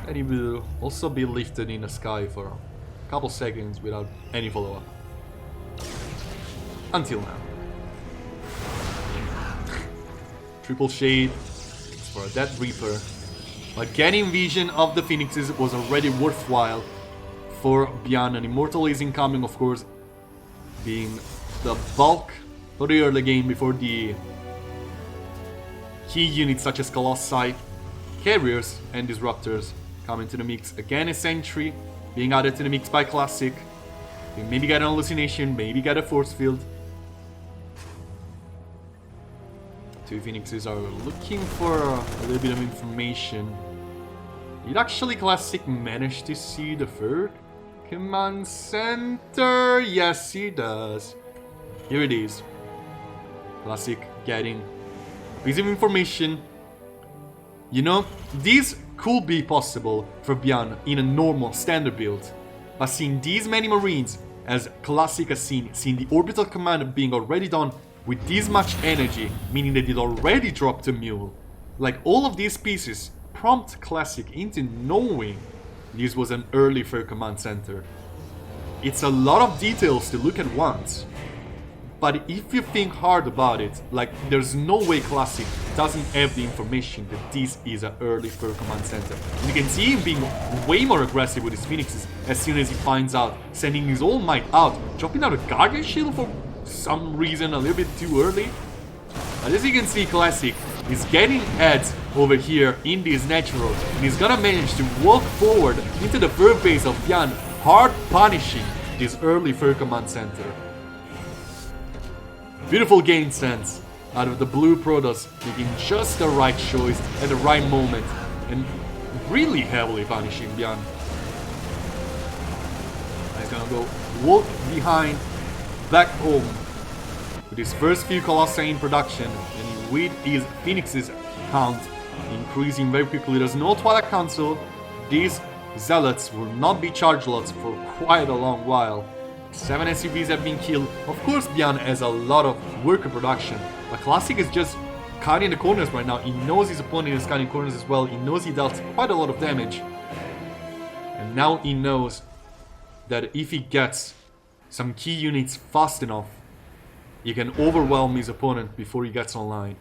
And he will also be lifted in the sky for a couple seconds without any follow-up. Until now. Triple shade for a dead Reaper. But getting vision of the Phoenixes was already worthwhile for Byun. And Immortal is incoming, of course, being the bulk for the early game before the key units such as Colossi, Carriers, and Disruptors come into the mix. Again, a Sentry being added to the mix by Classic. You maybe get an Hallucination, maybe get a Force Field. Two Phoenixes are looking for a little bit of information. Did actually Classic manage to see the Fur Command Center? Yes, he does. Here it is. Classic getting a piece of information. You know, this could be possible for Byun in a normal standard build. But seeing these many Marines, as Classic has seen the orbital command being already done with this much energy, meaning that it already dropped a mule, like all of these pieces prompt Classic into knowing this was an early Fur Command Center. It's a lot of details to look at once. But if you think hard about it, like, there's no way Classic doesn't have the information that this is an early Fur Command Center. And you can see him being way more aggressive with his Phoenixes as soon as he finds out, sending his All Might out, dropping out a Guardian Shield for some reason a little bit too early. But as you can see, Classic is getting heads over here in this natural, and he's gonna manage to walk forward into the Fur base of Byun, hard punishing this early Fur Command Center. Beautiful game sense out of the blue Protoss, making just the right choice at the right moment. And really heavily punishing Byun. He's gonna go walk behind, back home with his first few Colossi in production, and with his Phoenix's count increasing very quickly. There's no Twilight Council. These Zealots will not be charge lots for quite a long while. 7 SUVs have been killed. Of course, Byun has a lot of worker production, but Classic is just cutting the corners right now. He knows his opponent is cutting corners as well. He knows he dealt quite a lot of damage. And now he knows that if he gets some key units fast enough, he can overwhelm his opponent before he gets online.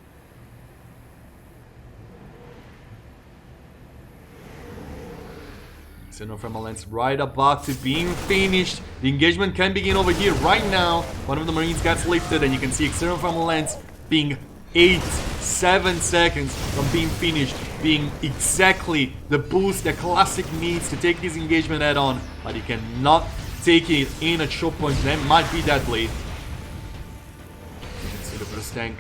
From Lens right about to being finished. The engagement can begin over here right now. One of the Marines gets lifted, and you can see External from Lens being 7 seconds from being finished, being exactly the boost that Classic needs to take this engagement head on, but he cannot take it in at choke point. That might be deadly. You can see the first tank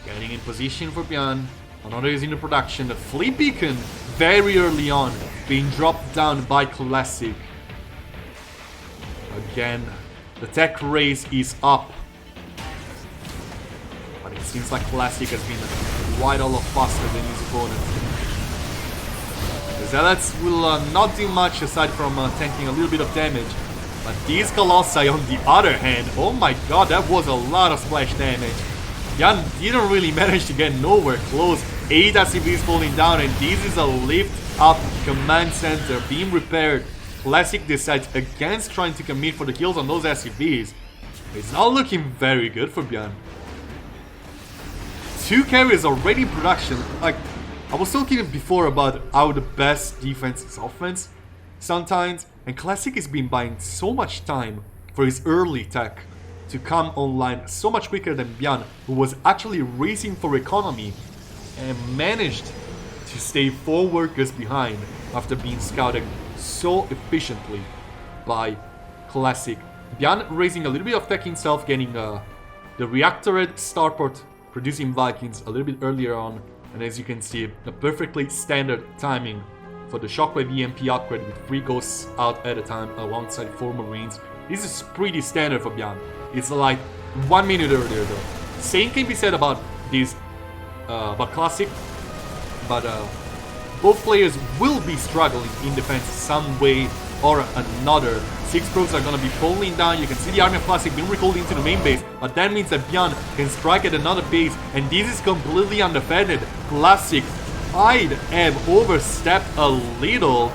getting in position for Byun. Another is in the production. The fleet beacon very early on being dropped down by Classic. Again, the tech race is up. But it seems like Classic has been quite a lot faster than his opponent. The Zealots will not do much aside from tanking a little bit of damage. But these Colossi on the other hand, oh my god, that was a lot of splash damage. Byun didn't really manage to get nowhere close. 8 SCVs falling down, and this is a lift up command center being repaired. Classic decides against trying to commit for the kills on those SCVs. It's not looking very good for Byun. 2 carriers already in production. Like, I was talking before about how the best defense is offense sometimes, and Classic has been buying so much time for his early tech to come online so much quicker than Byun, who was actually racing for economy and managed to stay 4 workers behind after being scouted so efficiently by Classic. Byun raising a little bit of tech himself, getting the reactorate starport producing Vikings a little bit earlier on, and as you can see, a perfectly standard timing for the Shockwave EMP upgrade with 3 ghosts out at a time alongside 4 Marines. This is pretty standard for Byun. It's like 1 minute earlier though. Same can be said about this about Classic, but both players will be struggling in defense some way or another. 6 probes are gonna be falling down. You can see the army of Classic being recalled into the main base, but that means that Byun can strike at another base, and this is completely undefended. Classic might have overstepped a little.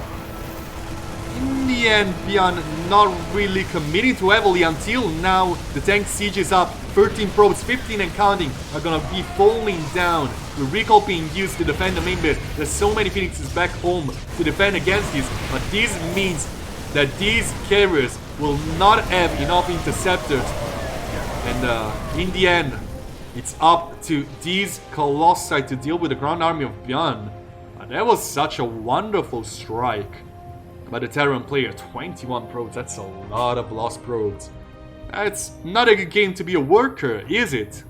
In the end, Byun not really committing too heavily until now. The tank siege is up. 13 probes, 15 and counting, are gonna be falling down. The recall being used to defend the main base. There's so many Phoenixes back home to defend against this, but this means that these carriers will not have enough interceptors. And in the end, it's up to these Colossi to deal with the ground army of Byun. That was such a wonderful strike by the Terran player. 21 probes, that's a lot of lost probes. It's not a good game to be a worker, is it?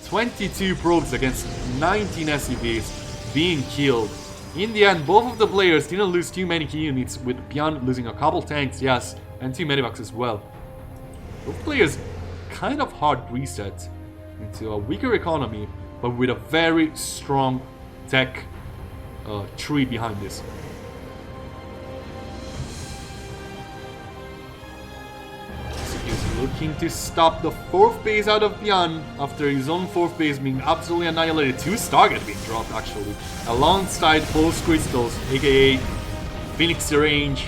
22 probes against 19 SCVs being killed. In the end, both of the players didn't lose too many key units, with Byun losing a couple tanks, yes, and 2 medivacs as well. Both players kind of hard reset into a weaker economy, but with a very strong tech tree behind this. Looking to stop the 4th base out of Byun after his own 4th base being absolutely annihilated. 2 Stargate being dropped actually, alongside both crystals, aka Phoenix range.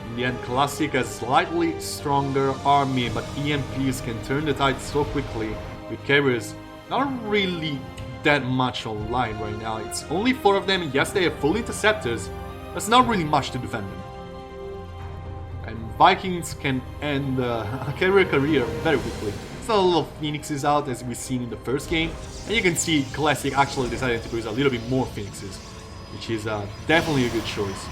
In the end, Classic has slightly stronger army, but EMPs can turn the tide so quickly, with carriers not really that much online right now. It's only 4 of them. Yes, they have full interceptors. That's not really much to defend them. And Vikings can end a carrier career very quickly. There's a lot of Phoenixes out, as we've seen in the first game. And you can see Classic actually decided to produce a little bit more Phoenixes, which is definitely a good choice.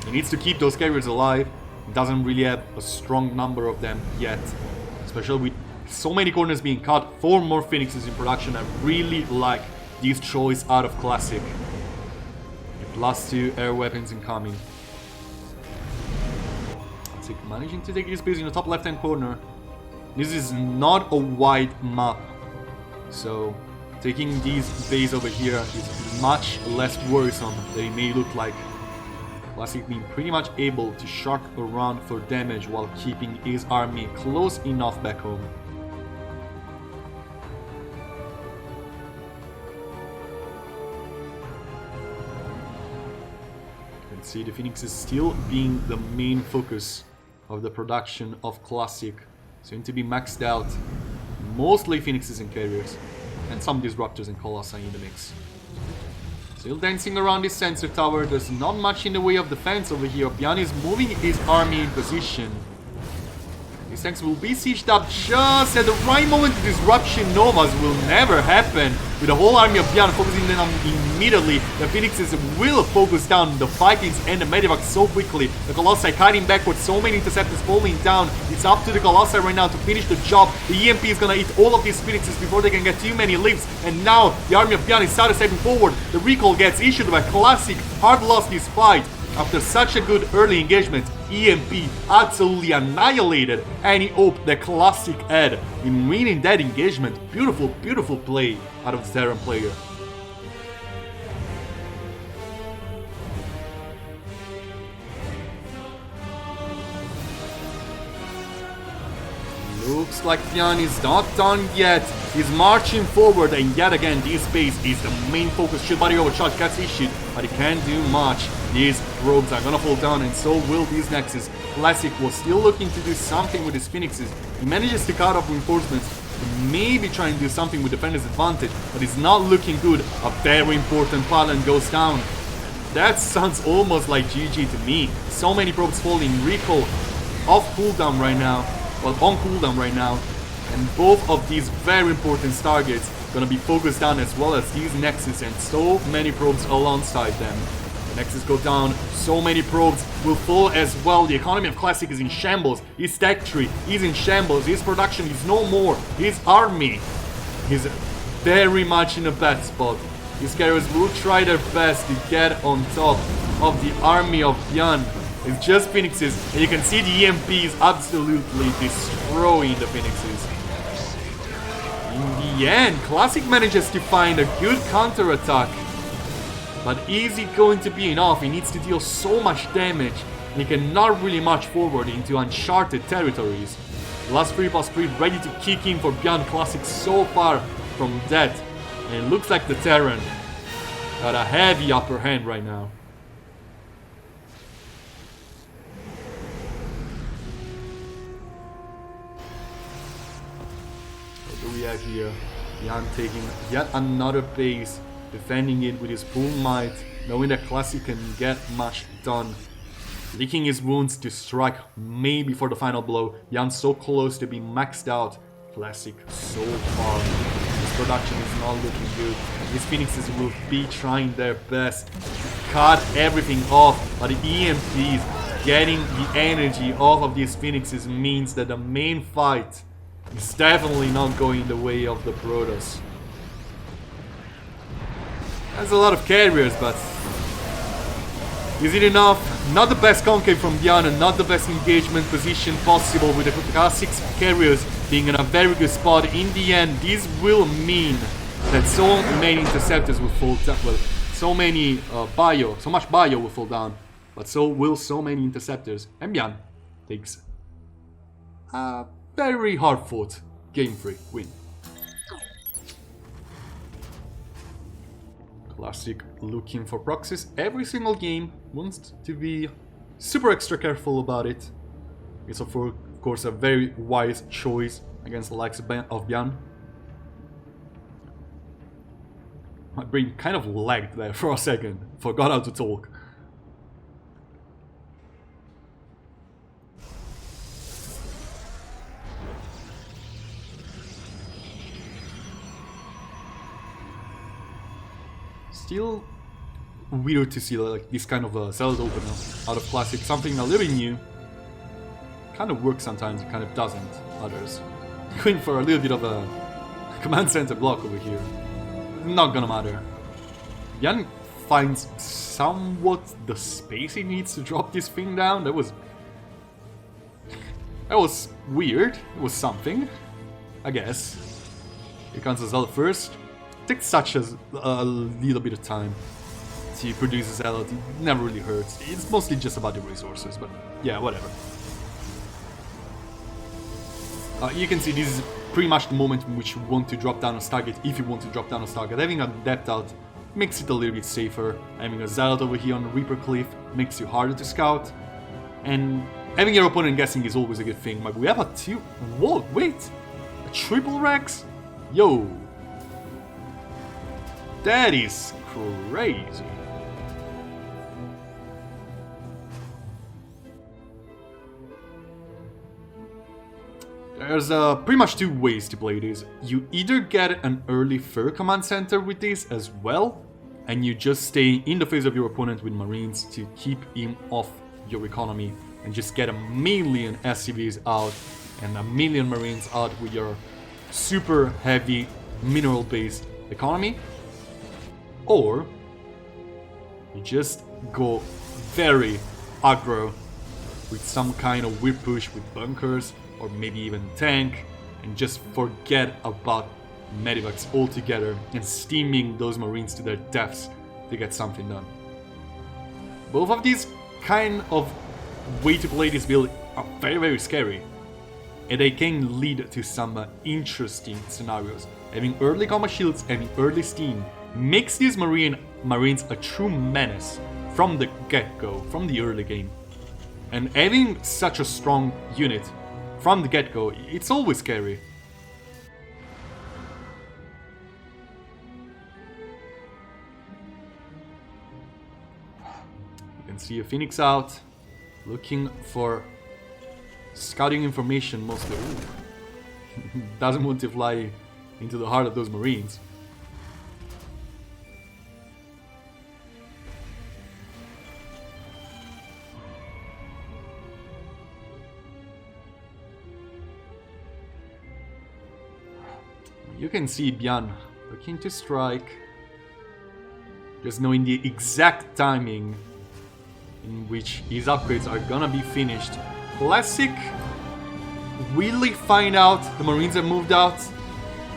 He needs to keep those carriers alive. He doesn't really have a strong number of them yet, especially with So many corners being cut, 4 more Phoenixes in production. I really like this choice out of Classic. +2 air weapons incoming. Managing to take this base in the top left-hand corner. This is not a wide map, so taking this base over here is much less worrisome than it may look like. Classic being pretty much able to shark around for damage while keeping his army close enough back home. You can see the Phoenix is still being the main focus of the production of Classic. Soon to be maxed out. Mostly Phoenixes and Carriers. And some Disruptors and Colossi in the mix. Still dancing around this sensor tower. There's not much in the way of defense over here. Byun is moving his army in position. These tanks will be sieged up just at the right moment. The Disruption Novas will never happen. With the whole army of Byun focusing in on immediately, the Phoenixes will focus down the Vikings and the Medivacs so quickly. The Colossi kiting backwards, so many Interceptors falling down. It's up to the Colossi right now to finish the job. The EMP is gonna eat all of these Phoenixes before they can get too many lives. And now the army of Byun is started stepping forward. The recall gets issued by Classic. Hard lost this fight. After such a good early engagement, EMP absolutely annihilated any hope that Classic had in winning that engagement. Beautiful, beautiful play out of the Terran player. Looks like Byun is not done yet. He's marching forward, and yet again, this base is the main focus. Shield body overcharge gets issued, but he can't do much. These probes are gonna fall down, and so will these Nexus. Classic was still looking to do something with his Phoenixes. He manages to cut off reinforcements, maybe trying to do something with Defender's Advantage, but it's not looking good. A very important pylon goes down. That sounds almost like GG to me. So many probes falling, recall off cooldown right now. Well, on cooldown right now, and both of these very important targets gonna be focused down, as well as these Nexus and so many probes alongside them. The Nexus go down, so many probes will fall as well. The economy of Classic is in shambles. His tech tree is in shambles. His production is no more. His army is very much in a bad spot. His carriers will try their best to get on top of the army of Byun. It's just Phoenixes, and you can see the EMP is absolutely destroying the Phoenixes. In the end, Classic manages to find a good counter-attack. But is it going to be enough? He needs to deal so much damage, and he cannot really march forward into uncharted territories. Last 3+3 ready to kick in for Byun. Classic so far from death, and it looks like the Terran got a heavy upper hand right now. We are here. Byun taking yet another base, defending it with his full might, knowing that Classic can get much done. Licking his wounds to strike maybe for the final blow. Byun so close to being maxed out. Classic so far. His production is not looking good. His Phoenixes will be trying their best to cut everything off, but the EMPs getting the energy off of these Phoenixes means that the main fight it's definitely not going the way of the Protoss. There's a lot of carriers, but is it enough? Not the best concave from Byun, and not the best engagement position possible, with the Classic carriers being in a very good spot. In the end, this will mean that so many Interceptors will fall down. Well, so much bio will fall down, but so will so many Interceptors. And Byun takes very hard-fought Game 3 win. Classic looking for proxies every single game, wants to be super extra careful about it. It's of course a very wise choice against the likes of Byun. My brain kind of lagged there for a second, forgot how to talk. Still weird to see like this kind of a Zelda opener out of Classic, something a little bit new. Kind of works sometimes, it kind of doesn't others. going for a little bit of a command center block over here. Not gonna matter. Byun finds somewhat the space he needs to drop this thing down. That was weird. It was something, I guess. Here comes the Zealot first. Takes such a little bit of time to produce a Zealot. It never really hurts. It's mostly just about the resources, but yeah, whatever. You can see this is pretty much the moment in which you want to drop down a Stargate, if you want to drop down a Stargate. Having a depth out makes it a little bit safer. Having a Zealot over here on the Reaper Cliff makes you harder to scout. And having your opponent guessing is always a good thing. But we have a two... Whoa, wait! A triple Rex? Yo! That is crazy. There's pretty much two ways to play this. You either get an early Fur command center with this as well, and you just stay in the face of your opponent with Marines to keep him off your economy, and just get a million SCVs out and a million Marines out with your super heavy mineral based economy. Or you just go very aggro with some kind of whip push with bunkers, or maybe even tank, and just forget about medivacs altogether and steaming those Marines to their deaths to get something done. Both of these kind of way to play this build are very, very scary, and they can lead to some interesting scenarios. Having early combat shields, having early steam, makes these Marines a true menace from the get-go, from the early game. And having such a strong unit from the get-go, it's always scary. You can see a Phoenix out, looking for scouting information mostly. Ooh. Doesn't want to fly into the heart of those Marines. You can see Byun looking to strike, just knowing the exact timing in which his upgrades are gonna be finished. Classic really find out the Marines have moved out.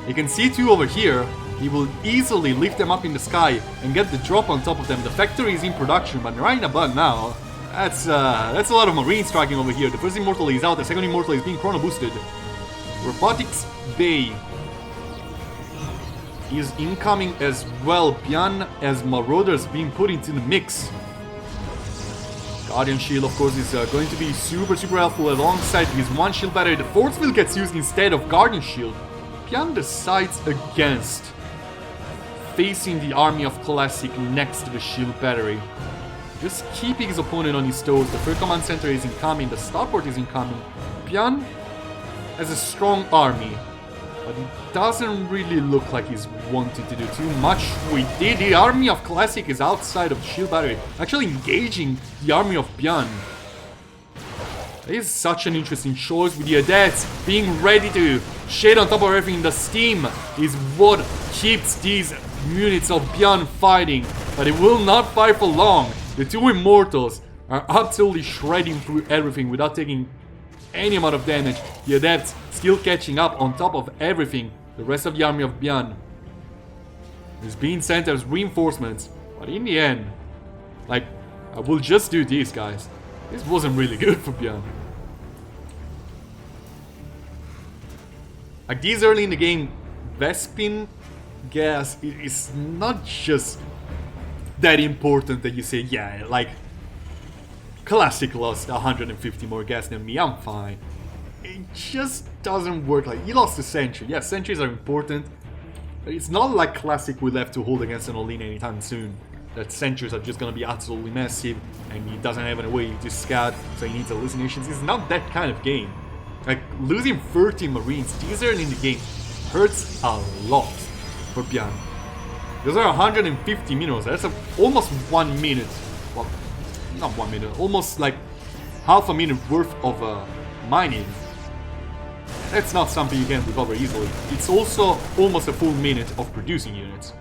You can see two over here. He will easily lift them up in the sky and get the drop on top of them. The factory is in production, but right about now, that's a lot of Marines striking over here. The first Immortal is out, the second Immortal is being chrono boosted. Robotics Bay is incoming as well. Byun as Marauders being put into the mix. Guardian Shield, of course, is going to be super helpful alongside his one shield battery. The Force Field gets used instead of Guardian Shield. Byun decides against facing the army of Classic next to the shield battery. Just keeping his opponent on his toes. The third command center is incoming, the starport is incoming. Byun has a strong army, but it doesn't really look like he's wanting to do too much with it. The army of Classic is outside of the shield battery, actually engaging the army of Byun. It is such an interesting choice with the Adepts being ready to shade on top of everything. The steam is what keeps these units of Byun fighting, but it will not fight for long. The two Immortals are absolutely shredding through everything without taking any amount of damage. The Adepts still catching up on top of everything. The rest of the army of Byun is being sent as reinforcements, but in the end, like, I will just do this, guys. This wasn't really good for Byun. Like, this early in the game, Vespin gas is not just that important that you say, yeah, like, Classic lost 150 more gas than me, I'm fine. It just doesn't work. Like, he lost a Sentry. Yeah, Sentries are important, but it's not like Classic will have to hold against an All-In anytime soon. That Sentries are just gonna be absolutely massive, and he doesn't have any way to scout, so he needs hallucinations. It's not that kind of game. Like, losing 13 Marines this early in the game hurts a lot for Byun. Those are 150 minerals. That's almost 1 minute. Well, not 1 minute. Almost like half a minute worth of mining. That's not something you can recover easily. It's also almost a full minute of producing units.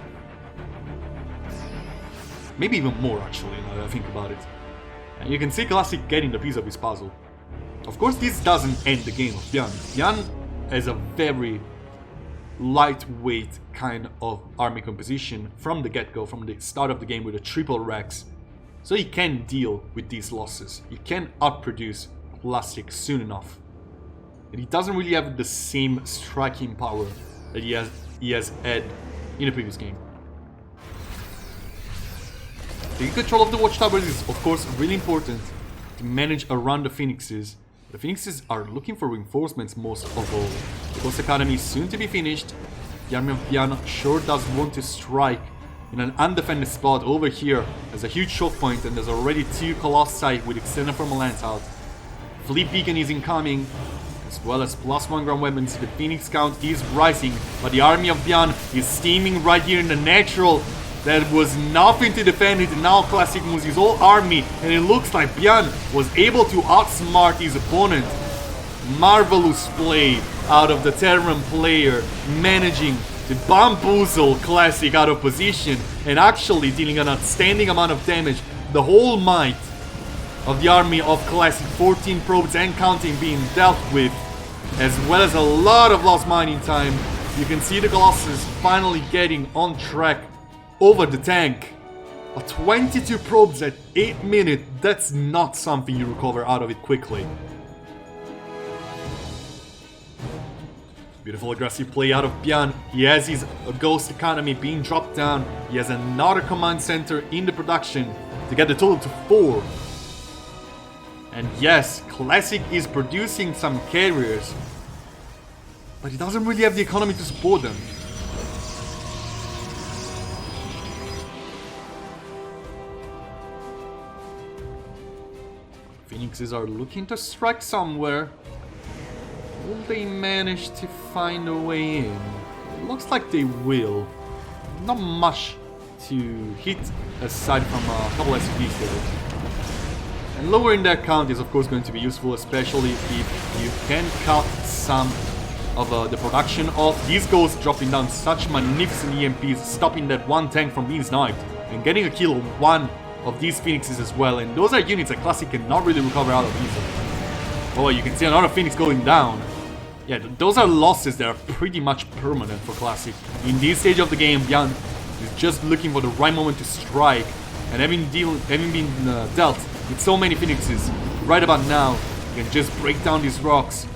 Maybe even more, actually, now that I think about it. And you can see Classic getting the piece of his puzzle. Of course, this doesn't end the game of Byun. Byun has a very lightweight kind of army composition from the get-go, from the start of the game with a triple Rex. So he can deal with these losses. He can outproduce Classic soon enough. And he doesn't really have the same striking power that he has had in the previous game. Taking control of the watchtowers is of course really important to manage around the Phoenixes. The Phoenixes are looking for reinforcements most of all. The Ghost Academy is soon to be finished. The army of Byun sure does want to strike in an undefended spot over here. There's a huge choke point and there's already 2 Colossi with extended thermal lance out. Fleet Beacon is incoming, as well as +1 ground weapons. The Phoenix count is rising, but the army of Byun is steaming right here in the natural. There was nothing to defend it, and now Classic moves his whole army, and it looks like Byun was able to outsmart his opponent. Marvelous play out of the Terran player, managing to bamboozle Classic out of position, and actually dealing an outstanding amount of damage. The whole might of the army of Classic, 14 probes and counting being dealt with, as well as a lot of lost mining time. You can see the Colossus finally getting on track over the tank. A 22 probes at 8 minutes, that's not something you recover out of it quickly. Beautiful aggressive play out of Byun. He has his Ghost Economy being dropped down. He has another command center in the production to get the total to 4. And yes, Classic is producing some carriers, but he doesn't really have the economy to support them. Phoenixes are looking to strike somewhere. Will they manage to find a way in? It looks like they will. Not much to hit aside from a couple SCVs there. And lowering that count is of course going to be useful, especially if you can cut some of the production of these ghosts, dropping down such magnificent EMPs, stopping that one tank from being sniped, and getting a kill on one of these Phoenixes as well. And those are units that Classic cannot really recover out of easily. Oh, you can see another Phoenix going down. Yeah, those are losses that are pretty much permanent for Classic. In this stage of the game, Byun is just looking for the right moment to strike, and having been dealt with so many Phoenixes right about now, you can just break down these rocks,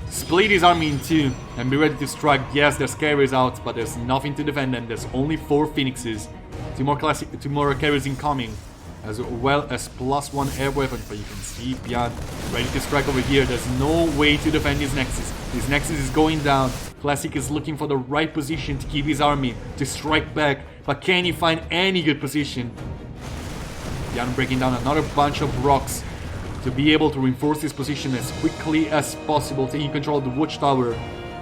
split his army in 2, and be ready to strike. Yes, there's carriers out, but there's nothing to defend them. There's only 4 Phoenixes. 2 more carriers incoming, as well as +1 air weapon. But you can see Byun ready to strike over here. There's no way to defend his Nexus. His Nexus is going down. Classic is looking for the right position to keep his army to strike back, but can he find any good position? Byun breaking down another bunch of rocks to be able to reinforce his position as quickly as possible, taking control of the watchtower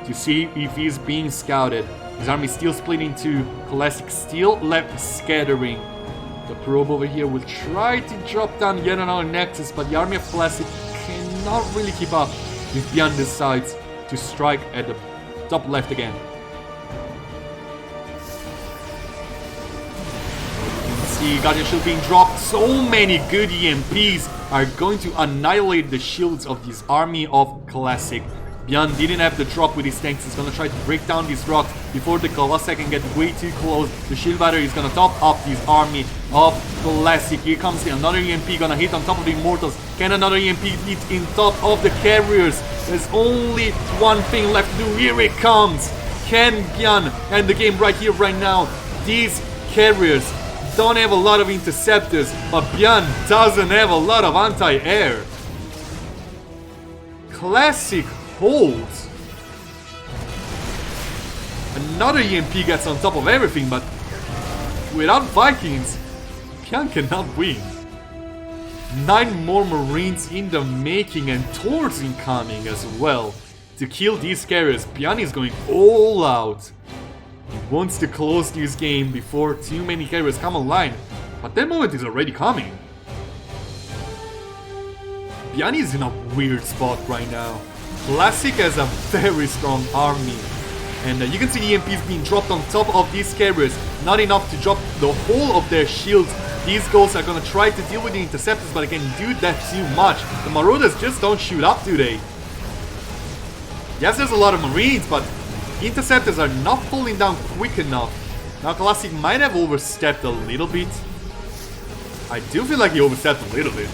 to see if he's being scouted. His army is still split in 2. Classic still left scattering. The probe over here will try to drop down yet another Nexus, but the army of Classic cannot really keep up if Byun decides to strike at the top left again. Guardian Shield being dropped. So many good EMPs are going to annihilate the shields of this army of Classic. Byun didn't have the drop with his tanks. He's gonna try to break down these rocks before the Colossi can get way too close. The shield battery is gonna top up this army of Classic. Here comes another EMP, gonna hit on top of the Immortals. Can another EMP hit in top of the carriers? There's only one thing left to do. Here it comes. Can Byun end the game right here, right now? These carriers don't have a lot of interceptors, but Byun doesn't have a lot of anti-air. Classic holds. Another EMP gets on top of everything, but without Vikings, Byun cannot win. 9 more Marines in the making, and Tors incoming as well. To kill these carriers, Byun is going all out. He wants to close this game before too many carriers come online, but that moment is already coming. Byun is in a weird spot right now. Classic has a very strong army. And you can see EMPs being dropped on top of these carriers. Not enough to drop the whole of their shields. These ghosts are gonna try to deal with the interceptors, but again, do that too much. The Marauders just don't shoot up, do they? Yes, there's a lot of Marines, but interceptors are not falling down quick enough. Now, Classic might have overstepped a little bit. I do feel like he overstepped a little bit.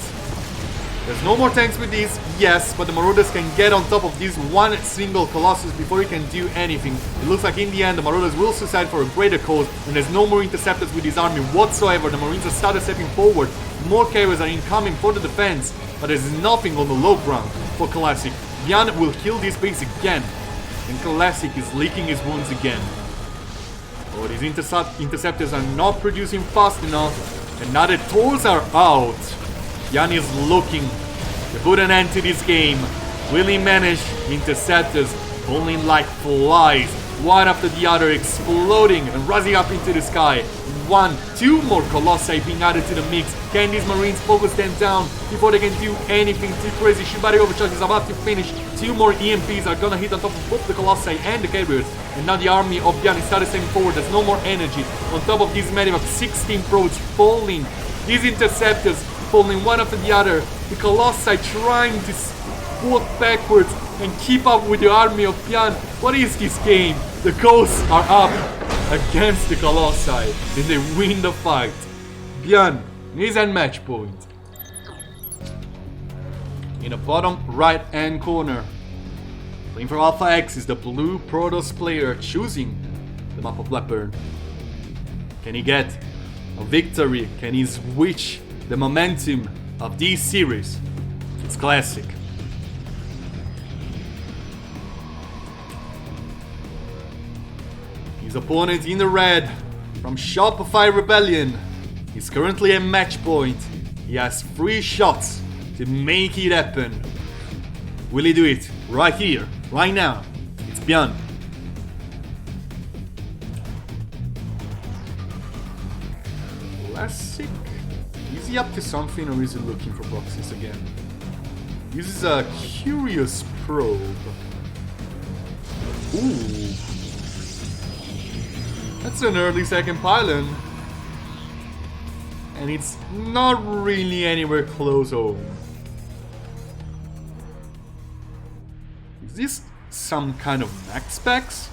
There's no more tanks with these, yes, but the Marauders can get on top of this one single Colossus before he can do anything. It looks like in the end the Marauders will suicide for a greater cause, and there's no more interceptors with his army whatsoever. The Marines have started stepping forward. More carriers are incoming for the defense, but there's nothing on the low ground for Classic. Byun will kill this base again, and Classic is licking his wounds again. Oh, these interceptors are not producing fast enough, and now the Tors are out. Byun is looking to put an end to this game. Will he manage? Interceptors falling like flies, one after the other, exploding and rising up into the sky. Two more Colossi being added to the mix. Can these Marines focus them down before they can do anything too crazy? Shibari Overcharge is about to finish. 2 more EMPs are gonna hit on top of both the Colossi and the carriers. And now the army of Byun is started stepping forward. There's no more energy. On top of these medivacs, 16 probes falling. These interceptors falling one after the other. The Colossi trying to walk backwards and keep up with the army of Byun. What is this game? The ghosts are up against the Colossi, and they win the fight. Byun is at match point. In the bottom right hand corner, playing for Alpha X is the blue Protoss player choosing the map of Leopard. Can he get a victory? Can he switch the momentum of this series? It's Classic. His opponent in the red from Shopify Rebellion is currently at match point. He has 3 shots to make it happen. Will he do it? Right here, right now. It's Byun. Classic. Is he up to something, or is he looking for proxies again? Uses a curious probe. Ooh. That's an early second pylon. And it's not really anywhere close home. Is this some kind of max specs?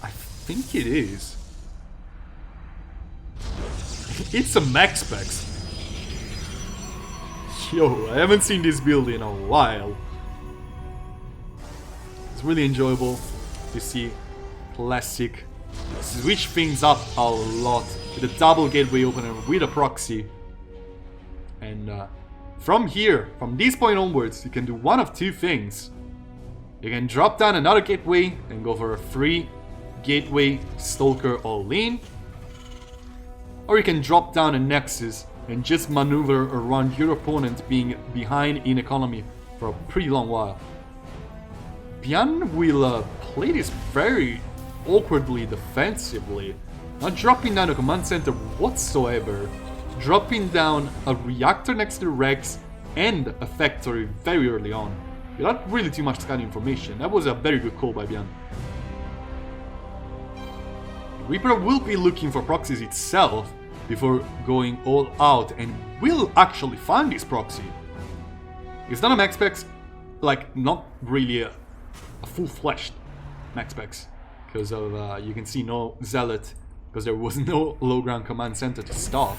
I think it is. It's a max specs. Yo, I haven't seen this build in a while. It's really enjoyable to see Classic switch things up a lot with a double gateway opener with a proxy. And from here, from this point onwards, you can do one of 2 things. You can drop down another gateway and go for a 3 gateway Stalker all-in. Or you can drop down a Nexus and just maneuver around your opponent being behind in economy for a pretty long while. Byun will play this very awkwardly defensively, not dropping down a command center whatsoever, dropping down a reactor next to Rex and a factory very early on, without really too much scouting information. That was a very good call by Byun. Reaper will be looking for proxies itself before going all out, and will actually find this proxy. It's not a max specs, like not really a full-fledged max specs, because of you can see no Zealot, because there was no low ground command center to stop.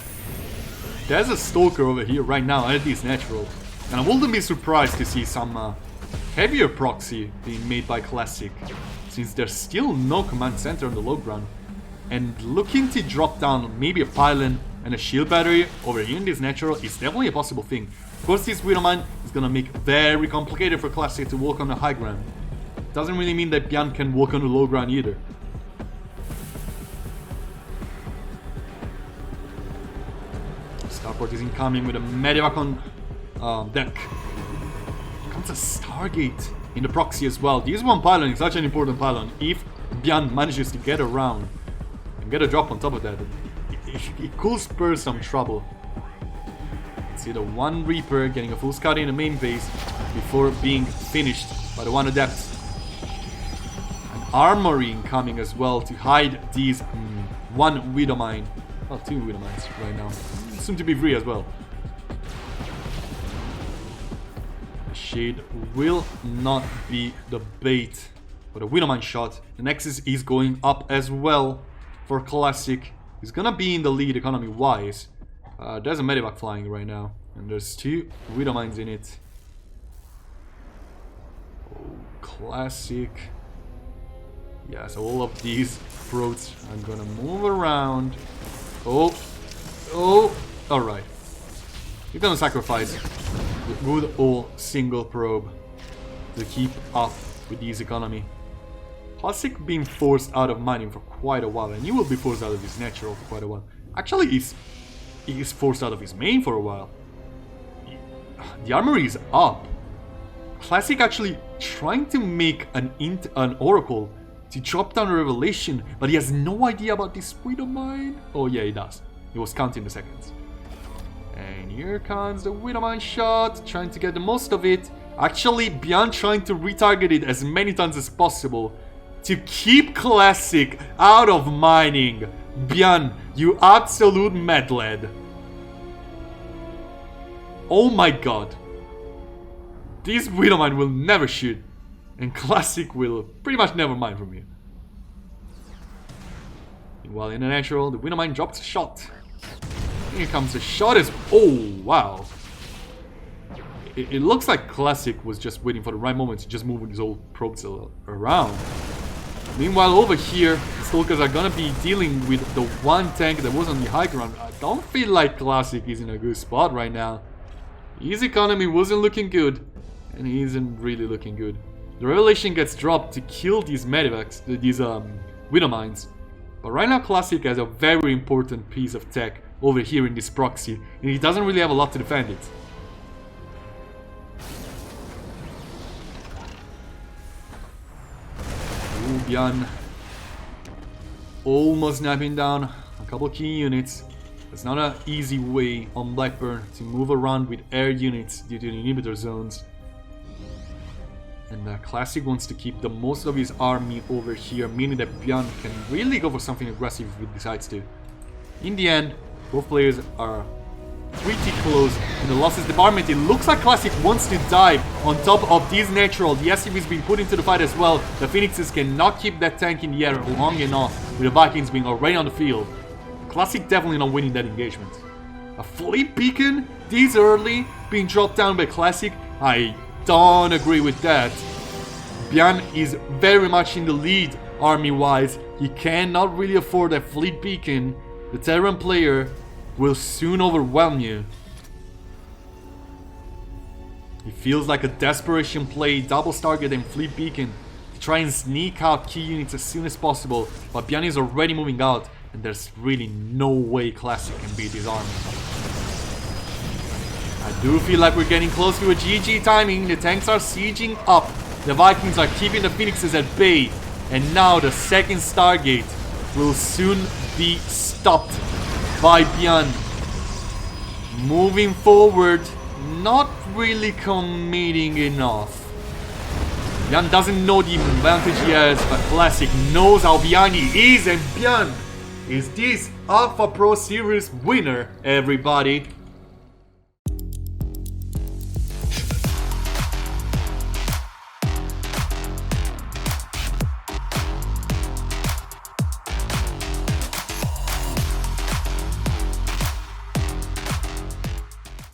There's a Stalker over here right now, at least natural, and I wouldn't be surprised to see some heavier proxy being made by Classic, since there's still no command center on the low ground. And looking to drop down maybe a pylon and a shield battery over here in this natural is definitely a possible thing. Of course, this Widowmine is gonna make it very complicated for Classic to walk on the high ground. Doesn't really mean that Byun can walk on the low ground either. Starport is incoming with a Medivac on deck. Comes a Stargate in the proxy as well. This one pylon is such an important pylon. If Byun manages to get around and get a drop on top of that, it could spur some trouble. See the one Reaper getting a full scout in the main base before being finished by the one Adept. An armory incoming as well to hide these one Widow Mine. Well, two Widow Mines right now. Soon to be free as well. The Shade will not be the bait for the Widow Mine shot. The Nexus is going up as well for Classic. He's gonna be in the lead economy-wise. There's a Medivac flying right now, and there's two Widow Mines in it. Oh, Classic. Yeah, so all of these probes are gonna move around. Oh, alright. You're gonna sacrifice the good old single probe to keep up with this economy. Classic being forced out of mining for quite a while, and he will be forced out of his natural for quite a while. Actually, he's forced out of his main for a while. The armory is up. Classic actually trying to make an oracle to drop down a revelation, but he has no idea about this Widow Mine. Oh yeah, he does. He was counting the seconds. And here comes the Widow Mine shot, trying to get the most of it. Actually, Byun trying to retarget it as many times as possible to keep Classic out of mining. Byun, you absolute medled. Oh my god. This Widow Mine will never shoot, and Classic will pretty much never mine from here. Meanwhile, in the natural, the Widow Mine drops a shot. Here comes the shot as... Oh, wow. It looks like Classic was just waiting for the right moment to just move his old probes around. Meanwhile, over here, the Stalkers are gonna be dealing with the one tank that was on the high ground. I don't feel like Classic is in a good spot right now. His economy wasn't looking good, and he isn't really looking good. The Revelation gets dropped to kill these Medivacs, these Widow Mines. But right now, Classic has a very important piece of tech over here in this proxy, and he doesn't really have a lot to defend it. Byun almost snapping down a couple key units. It's not an easy way on Blackburn to move around with air units due to the inhibitor zones. And Classic wants to keep the most of his army over here, meaning that Byun can really go for something aggressive if he decides to. In the end, both players are pretty close in the losses department. It looks like Classic wants to dive on top of this natural. The SCV's been put into the fight as well. The Phoenixes cannot keep that tank in the air long enough with the Vikings being already on the field. Classic definitely not winning that engagement. A fleet beacon this early being dropped down by Classic? I don't agree with that. Byun is very much in the lead army-wise. He cannot really afford a fleet beacon. The Terran player will soon overwhelm you. It feels like a desperation play, double target and fleet beacon to try and sneak out key units as soon as possible, but Byun is already moving out, and there's really no way Classic can beat his army. I do feel like we're getting close to a GG timing. The tanks are sieging up, the Vikings are keeping the Phoenixes at bay, and now the second Stargate will soon be stopped by Byun. Moving forward, not really committing enough. Byun doesn't know the advantage he has, but Classic knows how Byun he is, and Byun is this Alpha Pro Series winner, everybody.